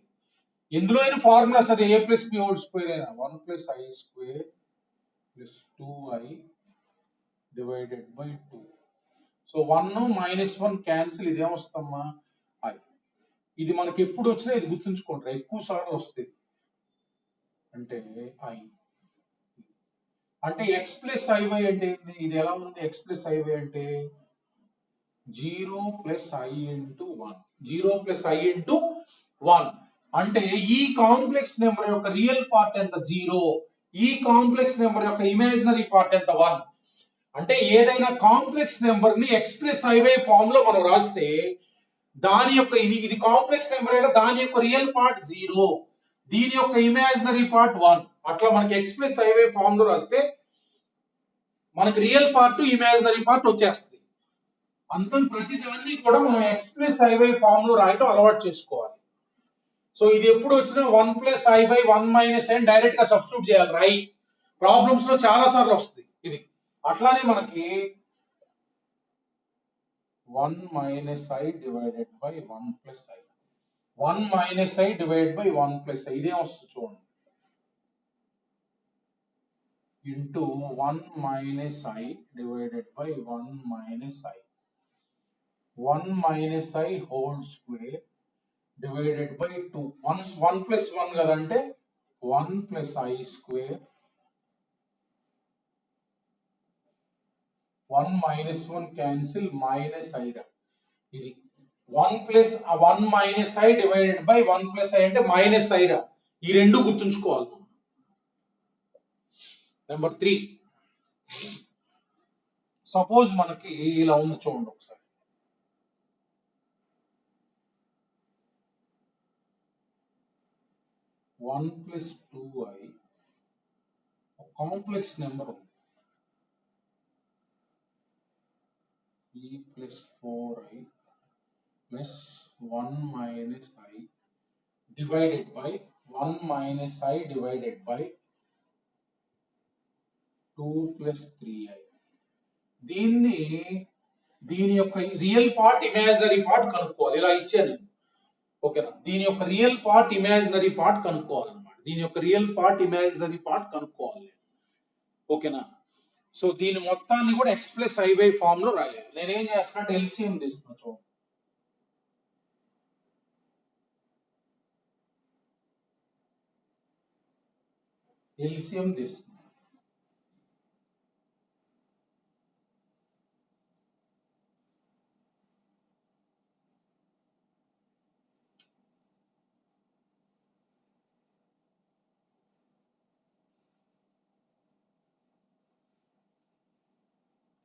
ఎందులో అయినా ఫార్ములాస్ అది a + b హోల్ స్క్వేర్ అయినా 1+i² + 2i divided by 2. So 1 - 1 cancel, ఇదేమొస్తమ్మా i. ఇది మనకి ఎప్పుడు వచ్చినా ఇది గుర్తుంచుకోండి, ఎక్కువ సార్లు వస్తుంది. అంటే i అంటే x+iy అంటే ఏంది, ఇది ఎలా ఉంది x+iy అంటే 0 + i × 1 0 + i × 1 అంటే ఈ కాంప్లెక్స్ నెంబర్ యొక్క రియల్ పార్ట్ ఎంత 0, ఈ కాంప్లెక్స్ నెంబర్ యొక్క ఇమాజినరీ పార్ట్ ఎంత 1. అంటే ఏదైనా కాంప్లెక్స్ నెంబర్ ని x+iy ఫామ్ లో మనం రాస్తే దాని యొక్క ఇది కాంప్లెక్స్ నెంబర్, దాని యొక్క రియల్ పార్ట్ 0, దీని యొక్క ఇమాజినరీ పార్ట్ 1. అట్లా మనకి x+iy ఫామ్ లో రాస్తే మనకి రియల్ పార్ట్ ఇమాజినరీ పార్ట్ వచ్చేస్తుంది. అందుకని ప్రతి దాన్ని కూడా మనం x+iy ఫామ్ లో రాయటం అలవాటు చేసుకోవాలి. సో ఇది ఎప్పుడు వచ్చినా 1+i/1 - n డైరెక్ట్ గా సబ్స్టిట్యూట్ చేయాలి. రై ప్రాబ్లమ్స్ లో చాలా సార్లు వస్తుంది ఇది. అట్లానే మనకి 1 - i divided by 1+i 1 - i divided by 1+i ఇదేం వస్తుంది చూడండి, into 1 - i divided by 1 - i 1 - i whole square divided by 2. 1+1 కదంటే 1+i². 1 - 1 క్యాన్సిల్ -i రా. ఇది 1 - i డివైడెడ్ బై 1+i అంటే -i రా. ఈ రెండు గుర్తుంచుకోవాలి. నెంబర్ 3, సపోజ్ మనకి ఇలా ఉంది చూడండి ఒకసారి. (1 + 2i) కాంప్లెక్స్ నెంబర్ ఉంది. e plus 4i plus 1 minus I divided by 1 minus I divided by 2 plus 3i. దీని యొక్క రియల్ పార్ట్ ఇమాజినరీ పార్ట్ కనుక్కోవాలి. ఇలా ఇచ్చాను, ఓకేనా. దీని యొక్క రియల్ పార్ట్ ఇమాజినరీ పార్ట్ కనుక్కోవాలన్నమాట. దీని యొక్క రియల్ పార్ట్ ఇమాజినరీ పార్ట్ కనుక్కోవాలి, ఓకేనా. సో దీని మొత్తాన్ని కూడా x plus i by form లో రాయాలి. నేనేం చేస్తున్నా, ఎల్సిఎం తీస్తున్నా. చూడండి, ఎల్సిఎం తీస్తున్నా.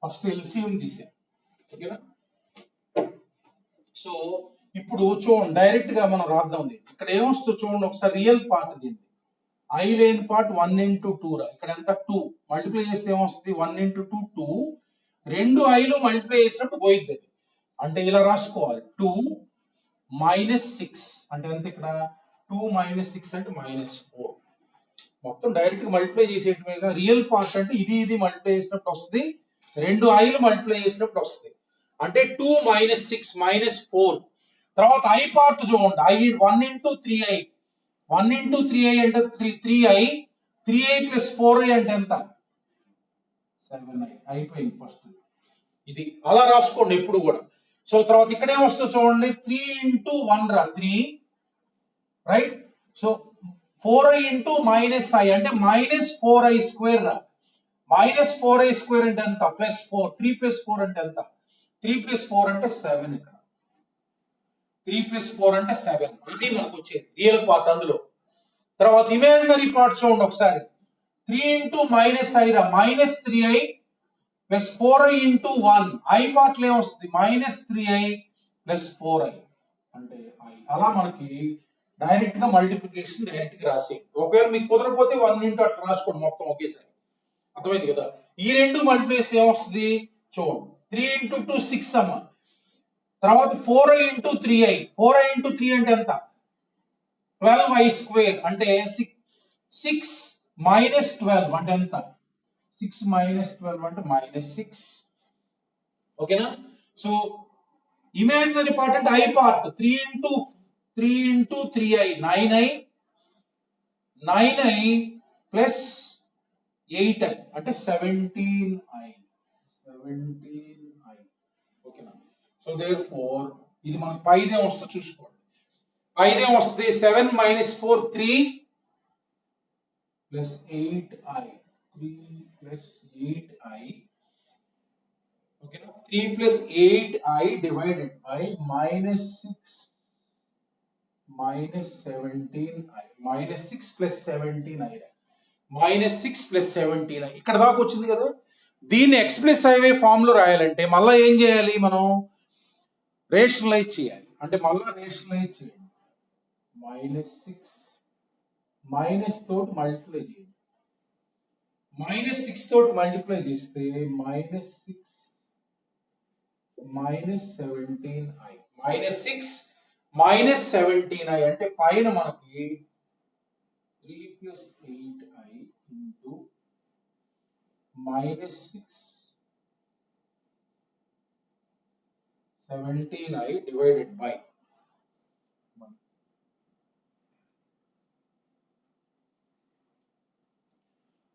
ఫస్ట్ ఎల్సిఎం తీసాను, ఓకేనా. సో ఇప్పుడు చూడండి, డైరెక్ట్ గా మనం రాద్దాం. ఇక్కడ ఏమొస్తుందో చూడండి ఒకసారి. రియల్ పార్ట్ దీన్ని ఐ లేని పార్ట్ 1 into 2 రా. ఇక్కడ ఎంత 2 మల్టిప్లై చేస్తే ఏమొస్తుంది, 1 into 2 2. రెండు ఐలు మల్టిప్లై చేసినప్పుడు పోయిద్ది. అంటే ఇలా రాసుకోవాలి, 2 minus 6 అంటే ఎంత, ఇక్కడ 2 minus 6 అంటే -4. మొత్తం డైరెక్ట్ గా మల్టిప్లై చేసేటమేగా. రియల్ పార్ట్ అంటే ఇది మల్టిప్లై చేసినప్పుడు వస్తుంది, రెండు ఐలు మల్టిప్లై చేసినప్పుడు వస్తుంది. అంటే 2 minus 6 -4. తర్వాత ఐ పార్ట్ చూడండి, I 1 into 3i. 1 into 3i అంటే 3i. 3i plus 4i అంటే ఎంత, 7i. అయిపోయింది ఫస్ట్. ఇది అలా రాసుకోండి ఎప్పుడు కూడా. సో తర్వాత ఇక్కడ ఏమొస్తుందో చూడండి, 3 into 1 రా, 3, right. So 4i into minus i అంటే -4i square రా. -4i square అంటే ఎంత, +4. 3 plus 4 అంటే ఎంత, 3 plus 4 అంటే 7. ఇక్కడ 3 plus 4 అంటే 7. అది మనకు వచ్చేది రియల్ పార్ట్ అందులో. తర్వాత ఇమాజినరీ పార్ట్ చూడండి ఒకసారి. 3 into -i రా, -3i plus 4i into 1. i part లో ఏమొస్తుంది, -3i plus 4i అంటే i. అలా మనకి డైరెక్ట్ గా మల్టిప్లికేషన్ డైరెక్ట్ గా రాసి, ఒకవేళ మీకు కుదరకపోతే 1 into అట్లా రాసుకోండి మొత్తం ఒకేసారి. అర్థమైంది కదా. ఈ రెండు మల్టిప్లేస్ ఏమొస్తుంది చూడండి, 3 into 2 6 అమ్మ. తర్వాత 4i into 3i. 4i into 3 అంటే ఎంత, 12i square అంటే 6 minus 12 అంటే ఎంత, 6 minus 12 అంటే -6, ఓకేనా. సో ఇమాజినరీ పార్ట్ అంటే i part 3 into 3i 9i. 9i plus 8i అంటే 17i. 17i, ఓకేనా. సో దేర్ ఫోర్ ఇది మనకు పైదేం వస్తుందో చూసుకోండి. పైదేం వస్తుంది, 7 minus 4 3 plus 8i. 3 plus 8i, ఓకేనా. 3 plus 8i divided by -6 minus 17i. -6 plus 17i. -6 plus 17i. ఇక్కడ దాకా వచ్చింది కదా. దీన్ని x plus i ఫామ్ లో రాయాలంటే మళ్ళీ ఏం చేయాలి, మనం రేషనలైజ్ చేయాలి. అంటే మళ్ళీ రేషనలైజ్ చేయండి. -6 మైనస్ తోటి మల్టిప్లై చేయండి. -6 తోటి మల్టిప్లై చేస్తే -6 -17i. -6 -17i అంటే పైన మనకి 3 plus 8i into -6 17i divided by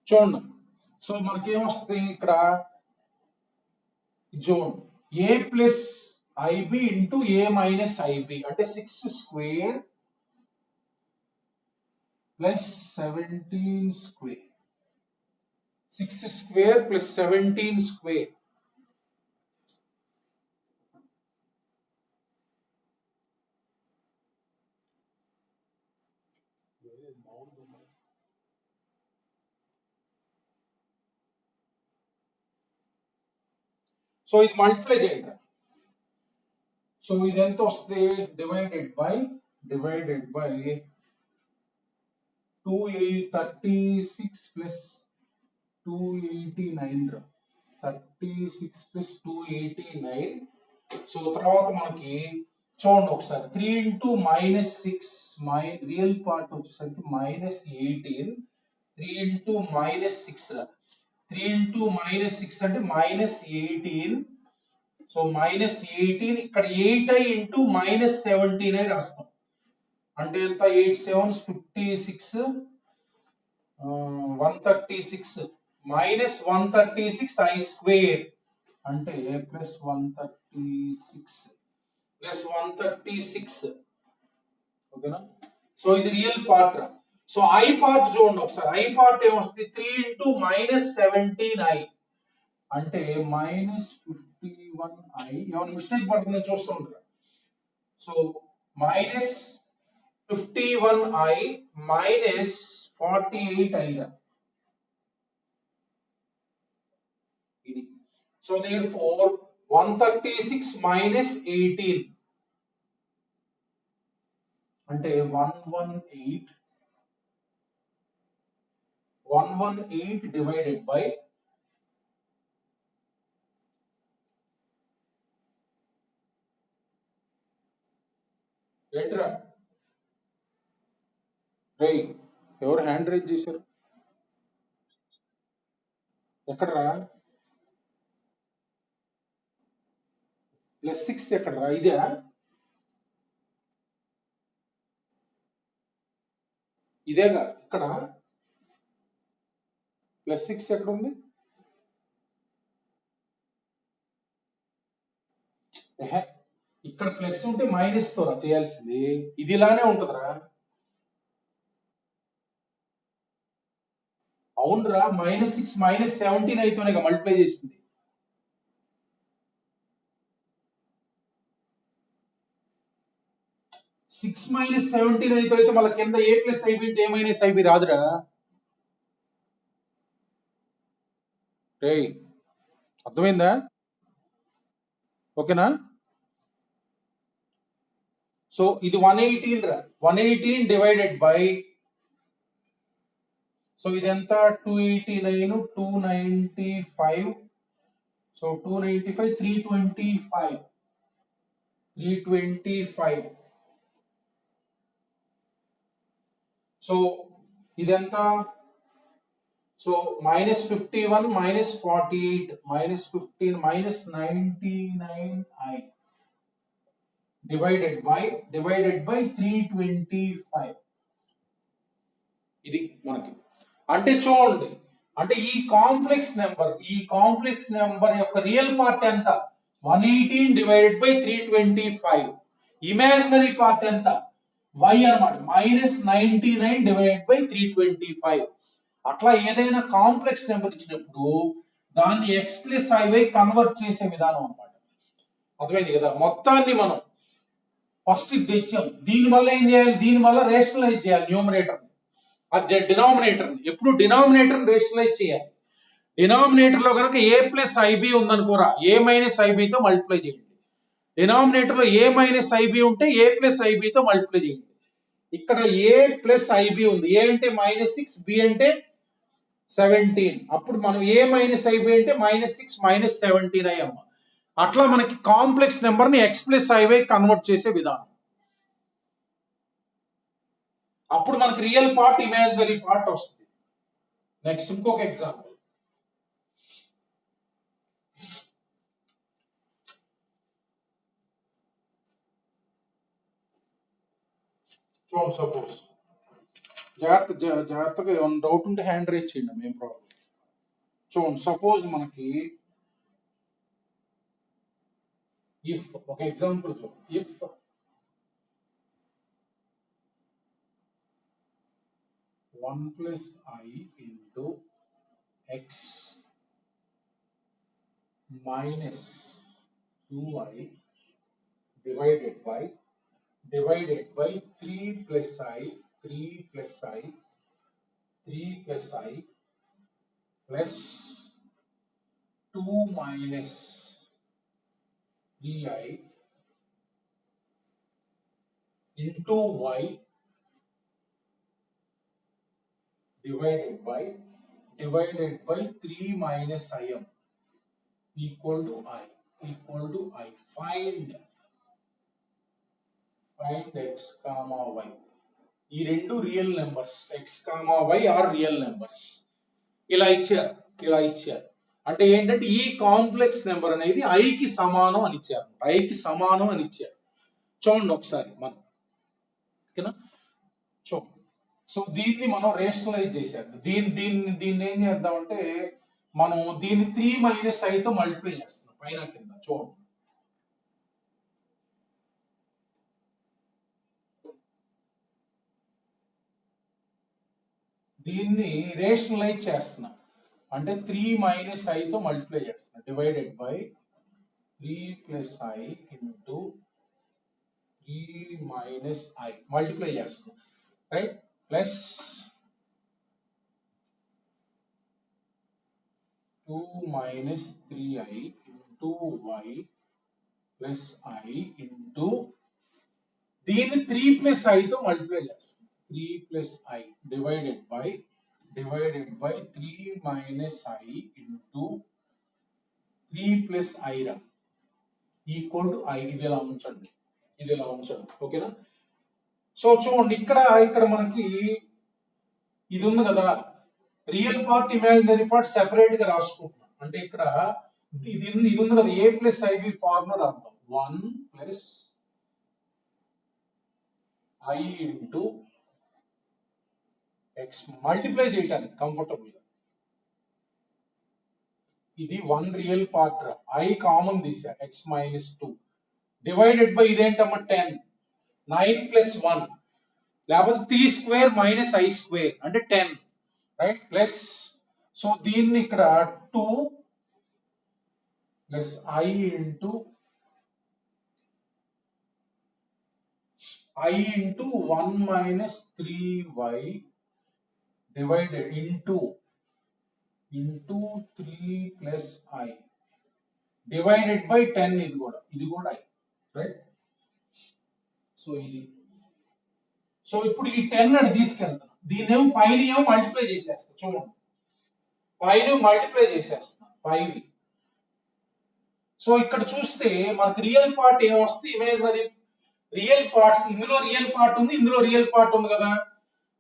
చూడండి. సో మనకేమొస్తుంది ఇక్కడ, zone a plus ib into a minus ib అంటే 6 square plus 17 square. 6 square plus 17 square. So ఇది మల్టిప్లై చేయండి. సో ఇది ఎంత వస్తుంది, డివైడెడ్ బై 236 ప్లస్ 289 రా. 36 ప్లస్ 289. సో తర్వాత మనకి చూడండి ఒకసారి 3 ఇంటూ మైనస్ 6 రియల్ పార్ట్ వచ్చేసరికి -18. 3 ఇంటూ మైనస్ 6 3 ఇంటూ మైనస్ 6 అంటే -18. సో -18 ఇక్కడ 8i ఇంటూ -17 రాస్తాం. అంటే ఎంత 8 7 56 136 -136 i స్క్వేర్ అంటే ప్లస్ 136 ఓకేనా. సో ఇది real part. So I part చూడండి ఒకసారి. ఐ పార్ట్ ఏమొస్తుంది 3 ఇంటూ -17i అంటే -51i. ఏమైనా మిస్టేక్ పడుతుందో చూస్తుంటారు. సో -51i -48i ఇది. సో therefore 136 -18 అంటే 118 divided by ఏంట్రా రేయ్ ఎవరు హ్యాండ్ రైజ్ చేశారు? ఎక్కడరా +6 ఎక్కడరా? ఇదే ఇదేగా ఇక్కడ +6 ఎక్కడ ఉంది? ఇక్కడ ప్లస్ ఉంటే మైనస్ తో చేయాల్సింది. ఇది ఇలానే ఉంటదిరా. అవునరా -6 -17 అయితేనే మల్టిప్లై చేసింది. సిక్స్ -17 అయితే మళ్ళీ కింద a + ib అంటే a - ib రాదురా. రేయ్ అర్థమైందా? ఓకేనా. సో ఇది 118 రా. 118 డివైడెడ్ బై సో ఇదంతా 289 295. సో 295 325. సో ఇదంతా సో -51 -48 -15 -99i divided by 325. ఇది మనకి అంటే చూడండి. అంటే ఈ కాంప్లెక్స్ నెంబర్ యొక్క రియల్ పార్ట్ ఎంత? 118 డివైడెడ్ బై 325. ఇమాజినరీ పార్ట్ ఎంత? y అన్నమాట. -99 డివైడెడ్ బై 325. అట్లా ఏదైనా కాంప్లెక్స్ నెంబర్ ఇచ్చినప్పుడు దాన్ని x + iy కన్వర్ట్ చేసే విధానం అన్నమాట. అర్థమైంది కదా. మొత్తాన్ని మనం ఫస్ట్ తెచ్చాం. దీని వల్ల ఏం చేయాలి? దీని వల్ల రేషనలైజ్ చేయాలి న్యూమరేటర్. అది డినామినేటర్. ఎప్పుడు డినామినేటర్ రేషనలైజ్ చేయాలి. డినామినేటర్ లో కనుక a + ib ఉందనుకోరా, a - ib తో మల్టిప్లై చేయండి. డినామినేటర్ లో a - ib ఉంటే a + ib తో మల్టిప్లై చేయండి. ఇక్కడ a + ib ఉంది. a అంటే -6, b అంటే 17. అప్పుడు మనం a - ib అంటే -6 -17i అమ్మ. అట్లా మనకి కాంప్లెక్స్ నెంబర్ ని x + iy కన్వర్ట్ చేసే విధానం. అప్పుడు మనకి రియల్ పార్ట్ ఇమాజినరీ పార్ట్ వస్తుంది. నెక్స్ట్ ఇంకొక ఎగ్జాంపుల్ చూడండి. సపోజ్ జాగ్రత్తగా ఏమైనా డౌట్ ఉంటే హ్యాండ్ రైజ్ చేయండి, ఏం ప్రాబ్లం. చూడండి సపోజ్ మనకి ఇఫ్ ఒక ఎగ్జాంపుల్ చూడండి. If (1 + i into x minus 2i divided by 3 + i plus 2 minus 3i into y divided by 3 minus im. equal to I equal to I. Find x comma y. ఈ రెండు real numbers x comma y are real numbers. ఇలా ఇచ్చారు అంటే ఏంటంటే ఈ complex number అనేది i కి సమానం అని ఇచ్చారు. i కి సమానం అని ఇచ్చారు. చూడండి ఒకసారి మనం, ఓకేనా? చూడండి. సో దీన్ని మనం రేషనలైజ్ చేసేద్దాం. దీన్ని ఏం చేద్దామంటే మనం దీన్ని 3 - i తో మల్టిప్లై చేస్తున్నాం పైన కింద. చూడండి, దీన్ని రేషనలైజ్ చేస్తున్నాం అంటే 3 - i తో మల్టిప్లై చేస్తున్నాం. Divided by 3 + i into 3 - i multiply చేస్తున్నాం, right? Plus 2 - 3i into y plus i into దీన్ని 3 + i తో మల్టిప్లై చేస్తాం. 3 + i divided by 3 - i into 3 + i రా ఈక్వల్ టు i. ఇది ఇలా ఉంచండి, ఓకేనా? సో చూడండి, ఇక్కడ మనకి ఇది ఉంది కదా, real part imaginary part separate గా రాసుకుంటున్నాం. అంటే ఇక్కడ ఇది ఉంది కదా, a + ib ఫార్ములా రాద్దాం. 1 + i ఇంటూ x మల్టిప్లై చేయడానికి కంఫర్టబుల్ గా. ఇది 1 రియల్ పార్ట్, i కామన్ తీసా, x - 2 డివైడెడ్ బై ఇదేంటమ్మా 10, 9 + 1 లేకపోతే 3² - i² అంటే 10, రైట్? ప్లస్ సో దీన్ని ఇక్కడ 2 + i into 1 - 3y divided into 3 + i divided by 10. ఇది కూడా i, రైట్? సో సో ఇప్పుడు ఈ 10 అని తీసుకెళ్తాను, దీన్నేమో పైన మల్టిప్లై చేసేస్తాను. చూడండి, పైన మల్టిప్లై చేసేస్తాను పైవి. సో ఇక్కడ చూస్తే మనకు రియల్ పార్ట్ ఏమొస్తుంది, ఇమేజినరీ రియల్ పార్ట్స్. ఇందులో రియల్ పార్ట్ ఉంది, ఇందులో రియల్ పార్ట్ ఉంది కదా.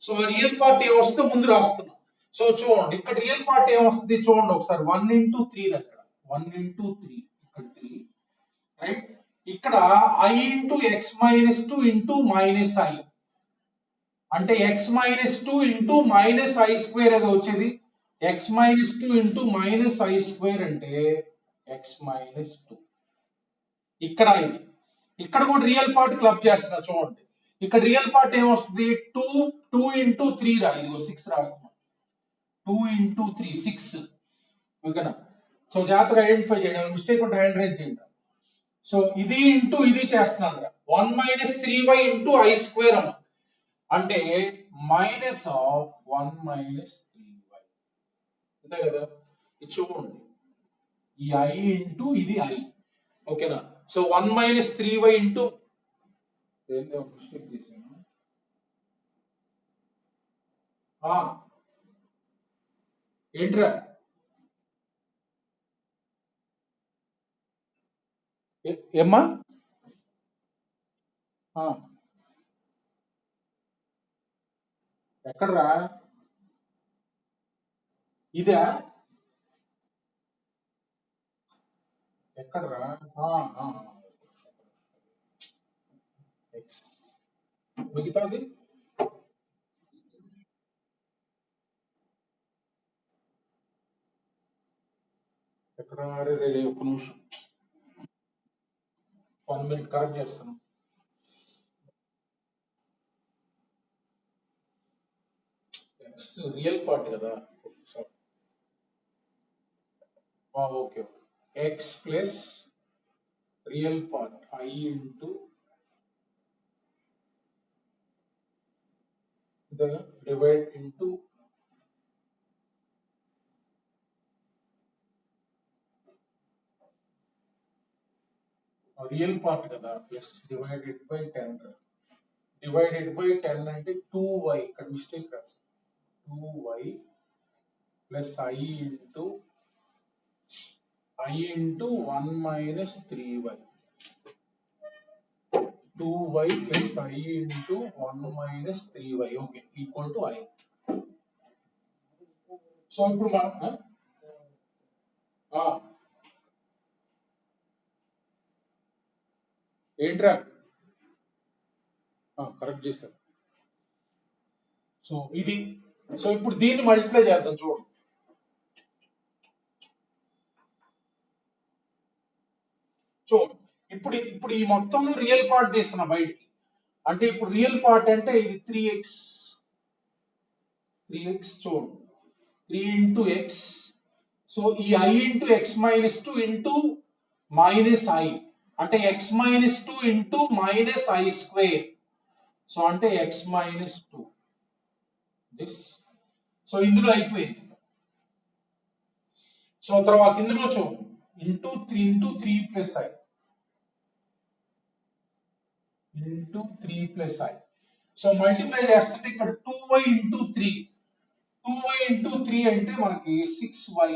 సో రియల్ పార్ట్ ఏమొస్తే ముందు రాస్తున్నాం. సో చూడండి, ఇక్కడ రియల్ పార్ట్ ఏమొస్తుంది చూడండి ఒకసారి. 1 × 3 ఇక్కడ 1 × 3 ఇక్కడ 3, రైట్? ఇక్కడ i into x - 2 into -i అంటే x - 2 ఇంటూ -i² ఏదో వచ్చేది. x - 2 ఇంటూ -i² అంటే x - 2. ఇక్కడ ఇక్కడ కూడా రియల్ పార్ట్ క్లబ్ చేస్తున్నా. చూడండి, ఇక్కడ రియల్ పార్ట్ ఏమొస్తుంది, 2 × 3 రా, ఇదిగో 6 రాస్తున్నా. 2 × 3 6, ఓకేనా? సో జాగ్రత్తగా ఐడెంటిఫై చేయండి, మిస్టేక్ ఉంటే హ్యాండ్ రైజ్ చేయండి. సో ఇది ఇంటూ ఇది చేస్తున్నాను రా, 1 - 3y ఇంటూ i² అమ్మ అంటే మైనస్ ఆఫ్ 1 - 3y, అంతే కదా? ఇది చూడండి, ఈ i ఇంటూ ఇది i, ఓకేనా? సో 1 - 3y ఇంటూ మిస్టేక్ చేశాను. ఏంట్రా ఏమ్మా? ఎక్కడరా ఇదా? ఎక్కడరా? మిగతాది ఎక్కడ? అరే ఒక్క నిమిషం, 1 మినిట్ కరెక్ట్ చేస్తాను. రియల్ పార్ట్ కదా, okay. x plus real part i into divide into real part కదా, plus divided by 10. Divided by 10 అంటే 2y, ఇక్కడ మిస్టేక్ రాసి 2y plus i into I into 1 minus 3y. 2y plus I into 1 minus 3y. Okay, equal to I. So ఇప్పుడు ఏంట్రా correct చేశారు. So ఇది, so ఇప్పుడు దీన్ని మల్టిప్లై చేద్దాం చూడండి. చూడండి ఇప్పుడు ఈ మొత్తం రియల్ పార్ట్ తీస్తున్నా బయటికి. అంటే ఇప్పుడు రియల్ పార్ట్ అంటే ఇది 3x చూడండి, 3 into x. సో ఈ I into x minus 2 into minus I అంటే x minus 2 into minus I square. So అంటే x minus 2 దిస్. సో ఇందులో అయిపోయింది. సో తర్వాత ఇందులో చూడండి into 3 plus I into 3 plus I. So multiply చేస్తుంటే ఇక్కడ 2y into 3 అంటే మనకి 6y,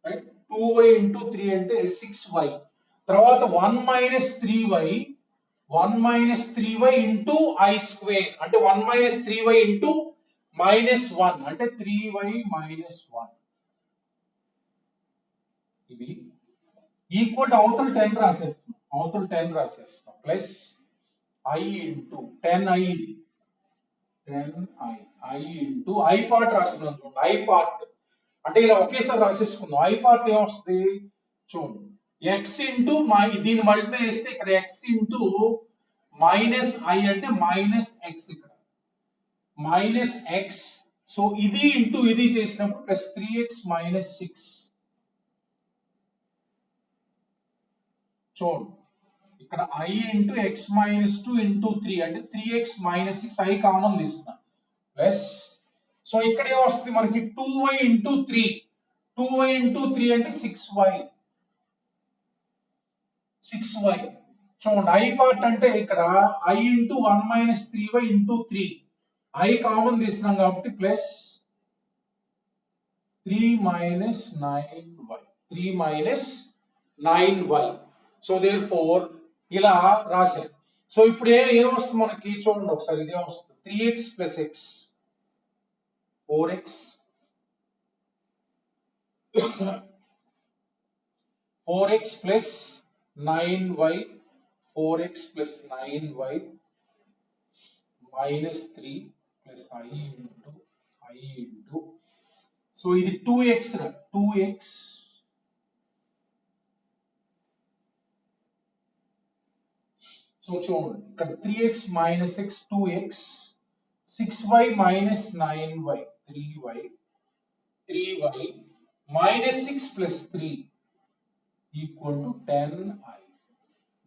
రైట్. 2y into 3 అంటే 6y. తర్వాత 1 minus 3y into I square అంటే 1 minus 3y into minus 1 అంటే 3y minus 1. ఇది ఈక్వల్ అవతల 10 రాసేస్తాం ప్లస్ I into 10i ఇది 10i into I పార్ట్ రాస్తున్నాం చూడండి. I పార్ట్ అంటే ఇలా ఒకేసారి రాసేసుకుందాం. I పార్ట్ ఏమొస్తుంది చూడండి, x ఇంటూ దీన్ని మల్టిప్లై చేస్తే ఇక్కడ x ఇంటూ మైనస్ I అంటే మైనస్ x, ఇక్కడ మైనస్ x. సో ఇది ఇంటూ ఇది చేసినప్పుడు ప్లస్ 3x మైనస్ 6. చూడండి ఇక్కడ I into x minus 2 into 3 అంటే 3x మైనస్ 6, I కామన్ తీస్తున్నా ప్లస్. సో ఇక్కడ ఏమొస్తుంది మనకి 2y ఇంటూ 3 అంటే 6y. చూడండి I పార్ట్ అంటే ఇక్కడ I into 1 minus 3y into 3, I common తీస్తున్నాం కాబట్టి plus 3 minus 9y. So therefore ఇలా రాశారు. సో ఇప్పుడు ఏమొస్తుంది మనకి చూడండి ఒకసారి, ఇదే వస్తుంది 3x plus x 4x 4x plus 9y 4x plus 9y minus 3 plus I into so ఇది 2x. సో చూడండి ఇక్కడ 3x minus x 2x, 6y minus 9y 3y minus 6 plus 3 equal to 10i.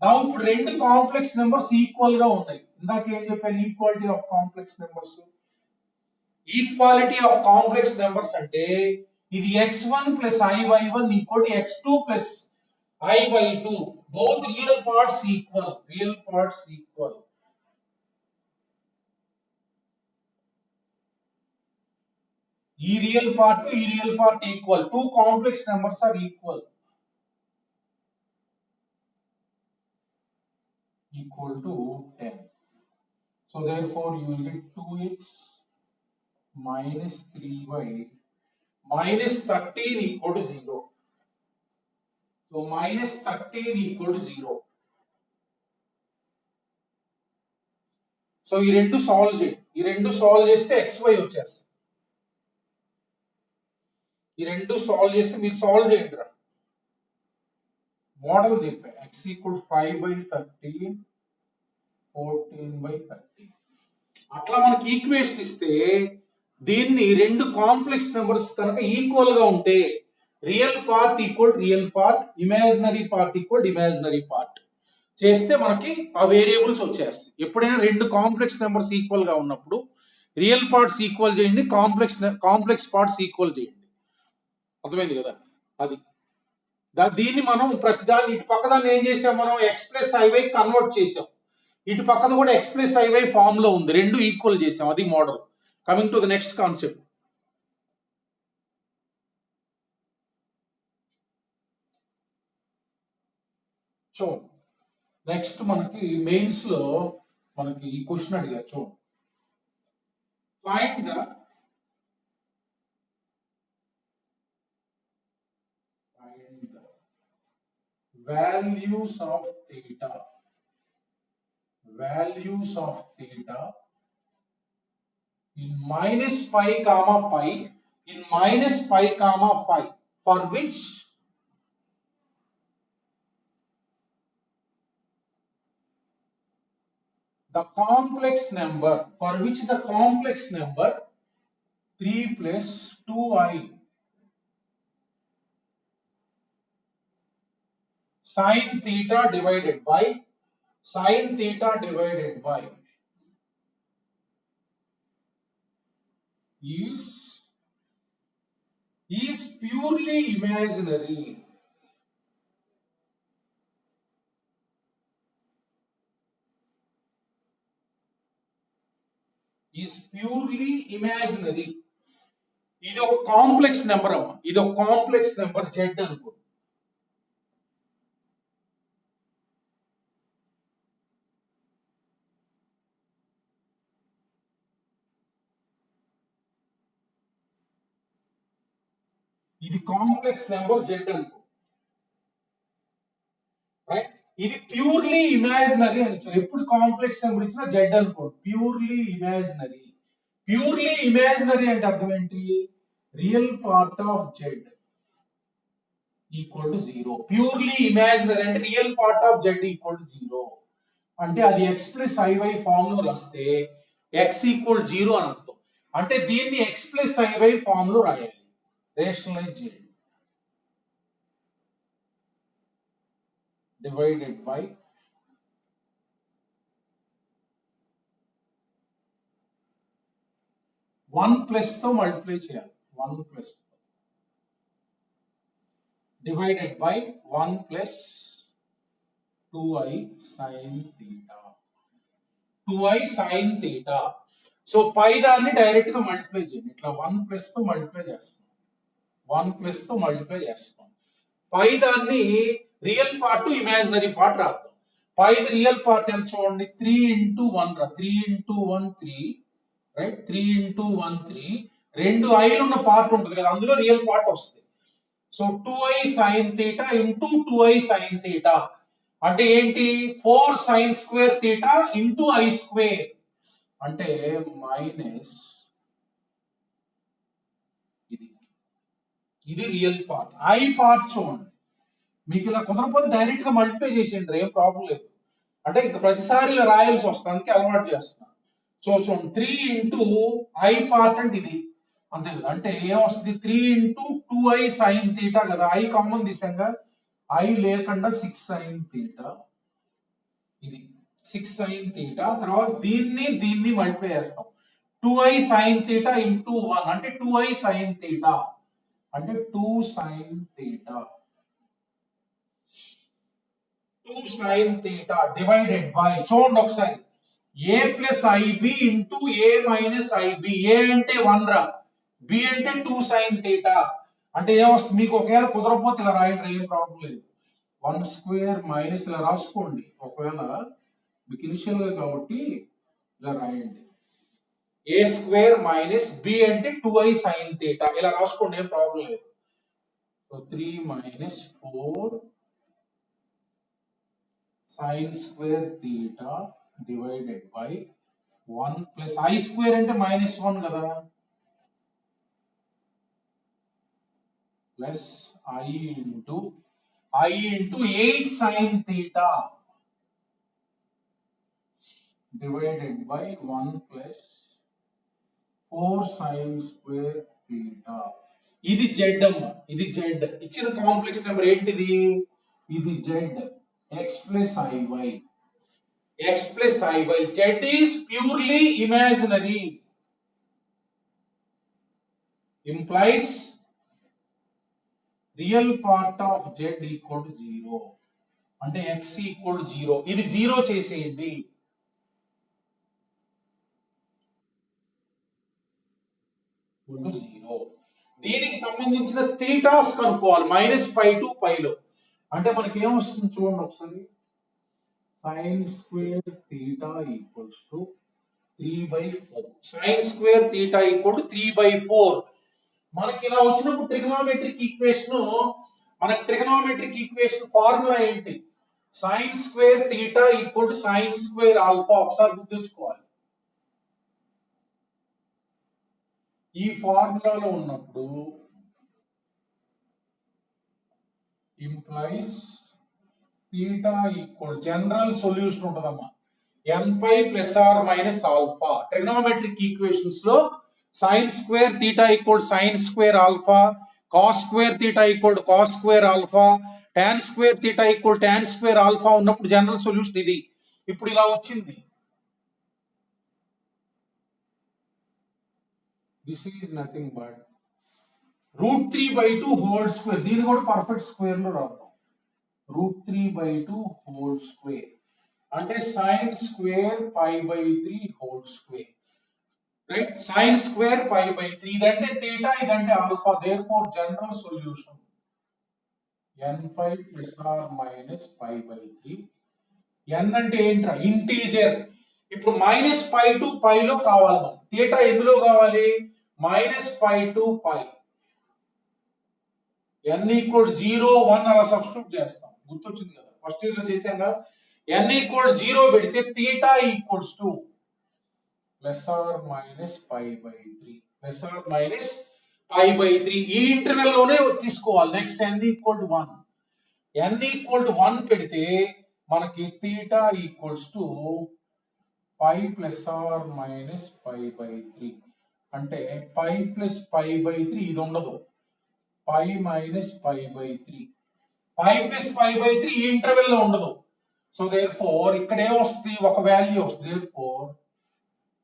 నా ఇప్పుడు రెండు కాంప్లెక్స్ నెంబర్స్ ఈక్వల్ గా ఉన్నాయి. ఇందాక ఏం చెప్పాను, equality of complex numbers. Equality of complex numbers అంటే ఇది x1 plus i(y1) equal to x2 plus i(y2). both real parts equal. ఈ real part equal. two complex numbers are equal to 10. So therefore you will get 2x minus 3y minus 13 equal to 0. So minus 13 equal to 0. So ఈ రెండు solve చేస్తే xy వచ్చేస్తుంది. ఈ రెండు solve చేస్తే మీరు solve చేయండి రా. మోడల్ చెప్పా x equal to 5/13 14/13. అట్లా మనకి ఈక్వేషన్ ఇస్తే దీన్ని రెండు కాంప్లెక్స్ నెంబర్స్ కనుక ఈక్వల్ గా ఉంటే real part equal real part, imaginary part equal imaginary part చేస్తే మనకి ఆ వేరియబుల్స్ వచ్చేస్తాయి. ఎప్పుడైనా రెండు కాంప్లెక్స్ నెంబర్స్ ఈక్వల్ గా ఉన్నప్పుడు రియల్ పార్ట్స్ ఈక్వల్ చేయండి, కాంప్లెక్స్ పార్ట్స్ ఈక్వల్ చేయండి. అర్థమైంది కదా? అది దీన్ని మనం ప్రతిదాన్ని ఇటు పక్కదాన్ని ఏం చేసాం, మనం x plus iy కన్వర్ట్ చేసాం. ఇటు పక్కన కూడా x plus iy ఫామ్ లో ఉంది, రెండు ఈక్వల్ చేసాం. అది model. Coming to the next concept. చూడండి నెక్స్ట్ మనకి మెయిన్స్ లో మనకి ఈ క్వశ్చన్ అడిగారు చూడండి. Find the values of theta in minus pi comma pi in minus pi comma phi for which the complex number 3 plus 2i sin theta divided by is purely imaginary. ఇది ఒక complex number అమ్మా, ఇది ఒక complex number z అనుకో. ఇది complex number z అనుకో, right. ఇది purely imaginary అని ఇచ్చారు. ఎప్పుడు కాంప్లెక్స్ నెంబర్ ఇచ్చినా z అనుకో. ప్యూర్లీ ఇమాజినరీ అంటే అర్థం ఏంటి? Real part of z equal to 0. Purely imaginary అంటే real part of z equal to 0 అంటే అది x ప్లస్ iy ఫామ్ లో రాస్తే x ఈక్వల్ 0 అని అర్థం. అంటే దీన్ని x ప్లస్ iy ఫామ్ లో రాయాలి. రేషనలైజ్ చేయండి. డివైడెడ్ బై 1 ప్లస్ తో మల్టిప్లై చేయాలి. 1 plus divided by 1 plus 2i sin theta. 2i sin theta. So పై దాన్ని డైరెక్ట్ గా మల్టిప్లై చేయండి. ఇట్లా 1 ప్లస్ తో మల్టిప్లై చేస్తాం. పై దాన్ని రియల్ పార్ట్ ఇమాజినరీ పార్ట్ రాద్దాం. పై రియల్ పార్ట్ ఎంత చూడండి, 3 into 1 రా. 3 into 1 3, రైట్. 3 into 1 3. రెండు ఐలు ఉన్న పార్ట్ ఉంటుంది కదా, అందులో రియల్ పార్ట్ వస్తుంది. So 2i sin theta into 2i sin theta అంటే ఏంటి? 4 sin square theta into i square అంటే మైనస్ ఇది రియల్ పార్ట్. ఐ పార్ట్ చూడండి, మీకు ఇలా కుదరకపోతే డైరెక్ట్ గా మల్టిప్లై చేసేయండి, ఏం ప్రాబ్లం లేదు. అంటే ఇంకా ప్రతిసారి ఇలా రాయాల్సి వస్తానికి అలవాటు చేస్తున్నాను. సో చూడండి 3 into i పార్ట్ అంటే ఇది అంతే కదా. అంటే ఏమొస్తుంది? 3 into 2i sin theta కదా. i కామన్ తీసాక i లేకుండా 6 sin theta. ఇది 6 sin theta. తర్వాత దీన్ని మల్టిప్లై చేస్తాం. 2i sin theta into 1 అంటే 2i sin theta అంటే 2 sin theta. 2 sin theta divided by చూడండి ఒకసారి a plus ib into a minus ib. a అంటే 1 రా, b అంటే 2 sin theta అంటే ఏమొస్తుంది? మీకు ఒకవేళ కుదరకపోతే ఇలా రాయండి, ఏం ప్రాబ్లం లేదు. 1 స్క్వేర్ మైనస్ ఇలా రాసుకోండి, ఒకవేళ మీకు ఇనిషియల్ గా కాబట్టి ఇలా రాయండి. a స్క్వేర్ మైనస్ b అంటే 2i sin theta ఇలా రాసుకోండి, ఏం ప్రాబ్లం లేదు. So 3 minus 4 sin square theta divided by 1 plus I square అంటే minus 1 కదా, plus I into 8 sin theta divided by 1 plus 4 sin square theta. ఇది z అమ్మ, ఇది z. ఇచ్చిన కాంప్లెక్స్ నెంబర్ ఏంటిది? ఇది z. x plus iy. z is purely imaginary. Implies real part of z equal to 0. అంటే x equal to 0. ఇది 0 చేసేయండి. equal to 0. దీనికి సంబంధించిన థీటాస్ కనుక్కోవాలి. -π to π లో అంటే మనకి ఏమొస్తుంది చూడండి ఒకసారి, sine square theta equals to 3/4. Sine square theta equal to 3/4. మనకి ఇలా వచ్చినప్పుడు ట్రిగనోమెట్రిక్ ఈక్వేషన్, మనకి ట్రిగనోమెట్రిక్ ఈక్వేషన్ ఫార్ములా ఏంటి? Sine square theta equal to sine square alpha. ఒకసారి గుర్తుంచుకోవాలి. ఈ ఫార్ములాలో ఉన్నప్పుడు implies theta equal general solution ఉంటుందమ్మా, n pi plus or minus alpha. Trigonometric equations లో sine square theta equal sine square alpha, cos square theta equal cos square alpha, tan square theta equal tan square alpha ఉన్నప్పుడు general solution ఇది. ఇప్పుడు ఇలా వచ్చింది, this is nothing but √3/2 whole square. దీన్ని కూడా perfect square లో రాద్దాం. √3/2 whole square అంటే sine square π/3 whole square, right? Sine square π/3, ఇదంటే థీటా, ఇదంటే alpha. Therefore general solution n π plus or minus π/3. n అంటే ఏంట్రా? ఇంటీజర్. ఇప్పుడు -π to π లో కావాలి మనకి. థీటా ఎందులో కావాలి? -π to π. n = 0, 1 అలా సబ్స్టిట్యూట్ చేస్తాం. గుర్తొచ్చింది కదా, ఫస్ట్ ఇయర్ లో చేసాం కదా. n = 0 పెడితే theta equals to plus or minus π/3, plus or minus π/3. ఈ ఇంటర్వెల్ లోనే తీసుకోవాలి. Next n = 1. n = 1 పెడితే మనకి theta equals to π plus or minus π/3. అంటే π ప్లస్ π/3 ఇది ఉండదు, π మైనస్ π/3. π ప్లస్ π/3 ఈ ఇంటర్వెల్ లో ఉండదు. సో దేర్ఫోర్ ఇక్కడ ఏమొస్తుంది? ఒక వాల్యూ వస్తుంది. Therefore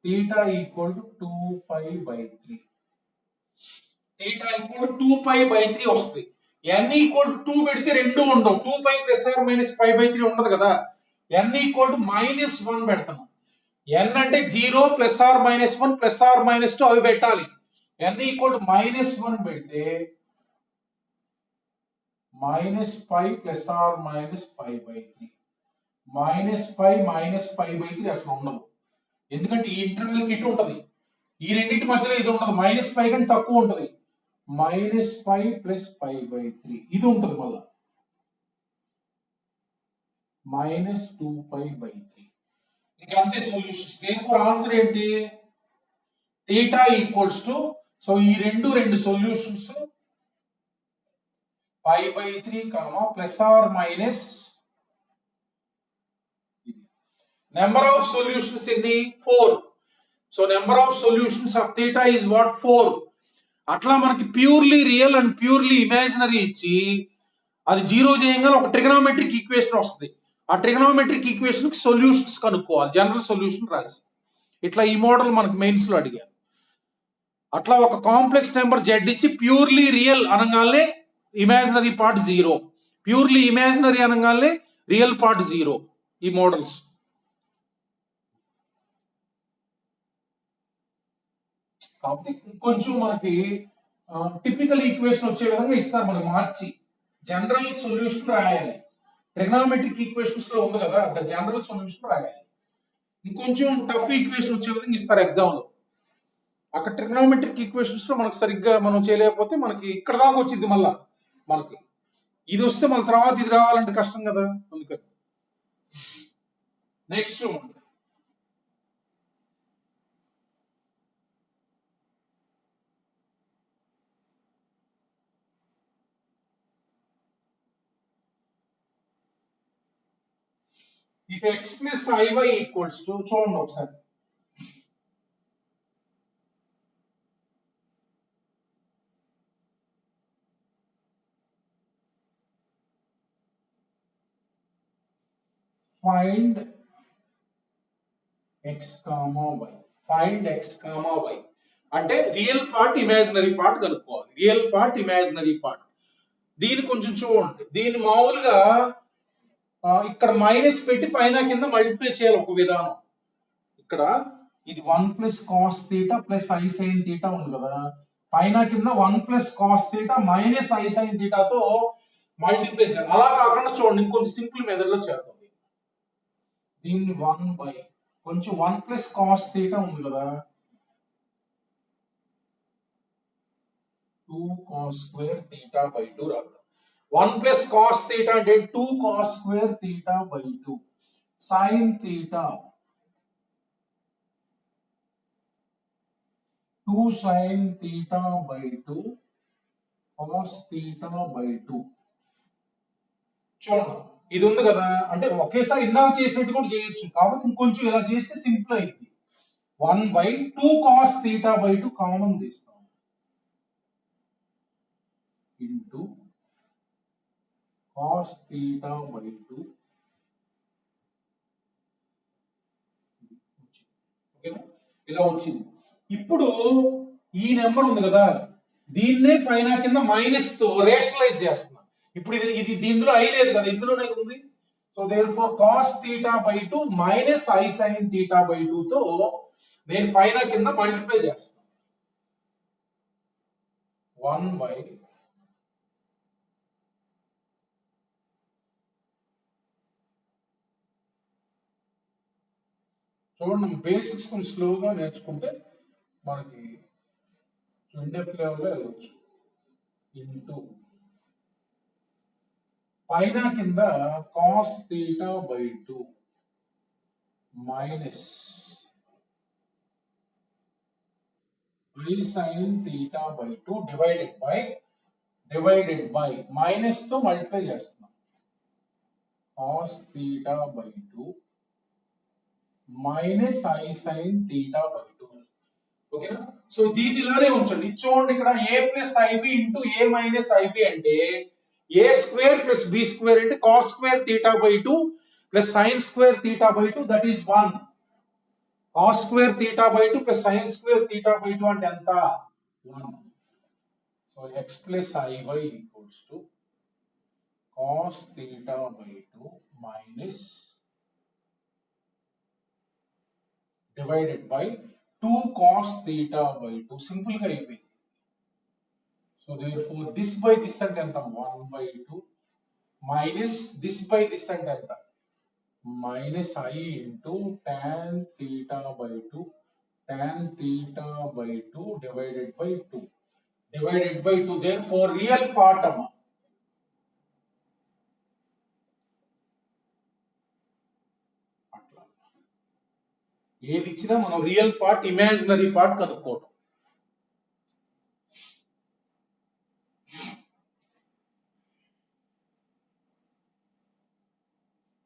theta equal to 2π/3. Theta equal to 2π/3 వస్తుంది. n = 2 పెడితే రెండు ఉండవు. 2π ప్లస్ ఆర్ మైనస్ π/3 ఉండదు కదా. n = -1 పెడతాం. n అంటే 0 plus or minus 1 plus or minus 2 అవి పెట్టాలి. n = -1 పెడితే -π ప్లస్ ఆర్ మైనస్ π/3. -π మైనస్ π/3 అసలు ఉండదు. ఎందుకంటే ఈ ఇంటర్వెల్ కి ఇటు ఉంటది, ఈ రెండింటి మధ్యలో ఇది ఉండదు. -π కంటే తక్కువ ఉంటది. -π ప్లస్ π/3 ఇది ఉంటుంది. మళ్ళా -2π/3. ఇంకంతే సొల్యూషన్స్. దేనిఫోర్ ఆన్సర్ ఏంటి? థీటా ఈక్వల్స్ టు, సో ఈ రెండు solutions π/3 plus or minus number of solutions ఎన్ని? 4. So number of solutions of theta is what? 4. అట్లా మనకి purely real and purely imaginary ఇచ్చి అది 0 చేయగానే ఒక ట్రిగనోమెట్రిక్ ఈక్వేషన్ వస్తుంది. ఆ ట్రిగనోమెట్రిక్ ఈక్వేషన్ కి సొల్యూషన్స్ కనుక్కోవాలి, జనరల్ సొల్యూషన్ రాసి. ఇట్లా ఈ మోడల్ మనకి మెయిన్స్ లో అడిగారు. అట్లా ఒక కాంప్లెక్స్ నెంబర్ z ఇచ్చి ప్యూర్లీ రియల్ అనగానే ఇమాజినరీ పార్ట్ 0, ప్యూర్లీ ఇమాజినరీ అనగానే రియల్ పార్ట్ 0. ఈ మోడల్స్ కాకపోతే కొంచెం మనకి టిపికల్ ఈక్వేషన్ వచ్చే విధంగా ఇస్తారు. మనకి మార్చి జనరల్ సొల్యూషన్ రాయాలి. ట్రిగనోమెట్రిక్ ఈక్వేషన్స్ లో ఉంది కదా, ద జనరల్ సొల్యూషన్ రాయాలి. ఇంకొంచెం టఫ్ ఈక్వేషన్ వచ్చే విధంగా ఇస్తారు ఎగ్జామ్ లో. అక్కడ ట్రిగనోమెట్రిక్ ఈక్వేషన్స్ లో మనకు సరిగ్గా మనం చేయలేకపోతే మనకి ఇక్కడ దాకా వచ్చింది. మళ్ళా మనకి ఇది వస్తే మళ్ళీ తర్వాత ఇది రావాలంటే కష్టం కదా. అందుకని next if x plus iy equals to, చూడండి ఒకసారి, find x comma y. find x comma y అంటే రియల్ పార్ట్ ఇమాజినరీ పార్ట్ కనుక్కోవాలి. Real part imaginary part. దీన్ని కొంచెం చూడండి. దీన్ని మామూలుగా ఇక్కడ మైనస్ పెట్టి పైన కింద మల్టిప్లై చేయాలి ఒక విధానం. ఇక్కడ ఇది 1 plus cos theta plus I sine theta ఉంది కదా, పైన కింద 1 plus cos theta minus I sine థీటాతో మల్టిప్లై చేయాలి. అలా కాకుండా చూడండి ఇంకొంచెం సింపుల్ మెథడ్లో చేద్దాం. దీన్ని 1 బై కొంచెం 1 ప్లస్ కాస్ థీటా ఉంది కదా, 2 కాస్ స్క్వేర్ థీటా బై 2 రాద్దాం. 1 ప్లస్ కాస్ థీటా అంటే 2 cos square theta by 2 sine theta 2 sine theta by 2 cos theta by 2. చూడండి ఇది ఉంది కదా, అంటే ఒకేసారి ఇందాక చేసినట్టు కూడా చేయొచ్చు, కాబట్టి ఇంకొంచెం ఇలా చేస్తే సింపుల్ అయింది. 1 by 2 cos theta by 2 common తీస్తాం ఇంటూ కాస్ థీటా బై 2. ఓకేనా, ఇలా వచ్చింది. ఇప్పుడు ఈ నెంబర్ ఉంది కదా, దీన్నే పైన కింద మైనస్ తో రేషనలైజ్ చేస్తున్నా. ఇప్పుడు ఇది దీంట్లో ఐ లేదు కదా, ఇందులోనే ఉంది. So therefore cos theta by 2 minus I sine theta by 2 తో నేను పైన కింద మల్టిప్లై చేస్తాను. 1 బై చూడండి బేసిక్స్ కొంచెం స్లోగా నేర్చుకుంటే మనకి ఇన్డెప్త్ లెవెల్లో వెళ్ళవచ్చు. ఇంటూ పైన కింద cos theta by 2 minus I sine theta by 2 divided by minus తో మల్టిప్లై చేస్తున్నాం. Cos theta by 2 minus I sine theta by 2. ఓకేనా, సో దీన్ని ఇలానే ఉంచండి. ఇది చూడండి ఇక్కడ ఏ plus IB into A minus IB అంటే A square plus B square అంటే cos square theta by 2 plus sine square theta by 2 that is 1. Cos square theta by 2 plus sine square theta by 2 అంటే ఎంత 1. So x plus i y equals to cos theta by 2 minus divided by 2 cos theta by 2. Simple గా అయిపోయింది. So therefore this by this అంటే ఎంత 1 by 2 minus this by this అంటే ఎంత minus i into tan theta by 2 tan theta by 2 divided by 2 therefore real part అమ్మ ఏది ఇచ్చినా మనం రియల్ పార్ట్ ఇమాజినరీ పార్ట్ కనుక్కోవడం.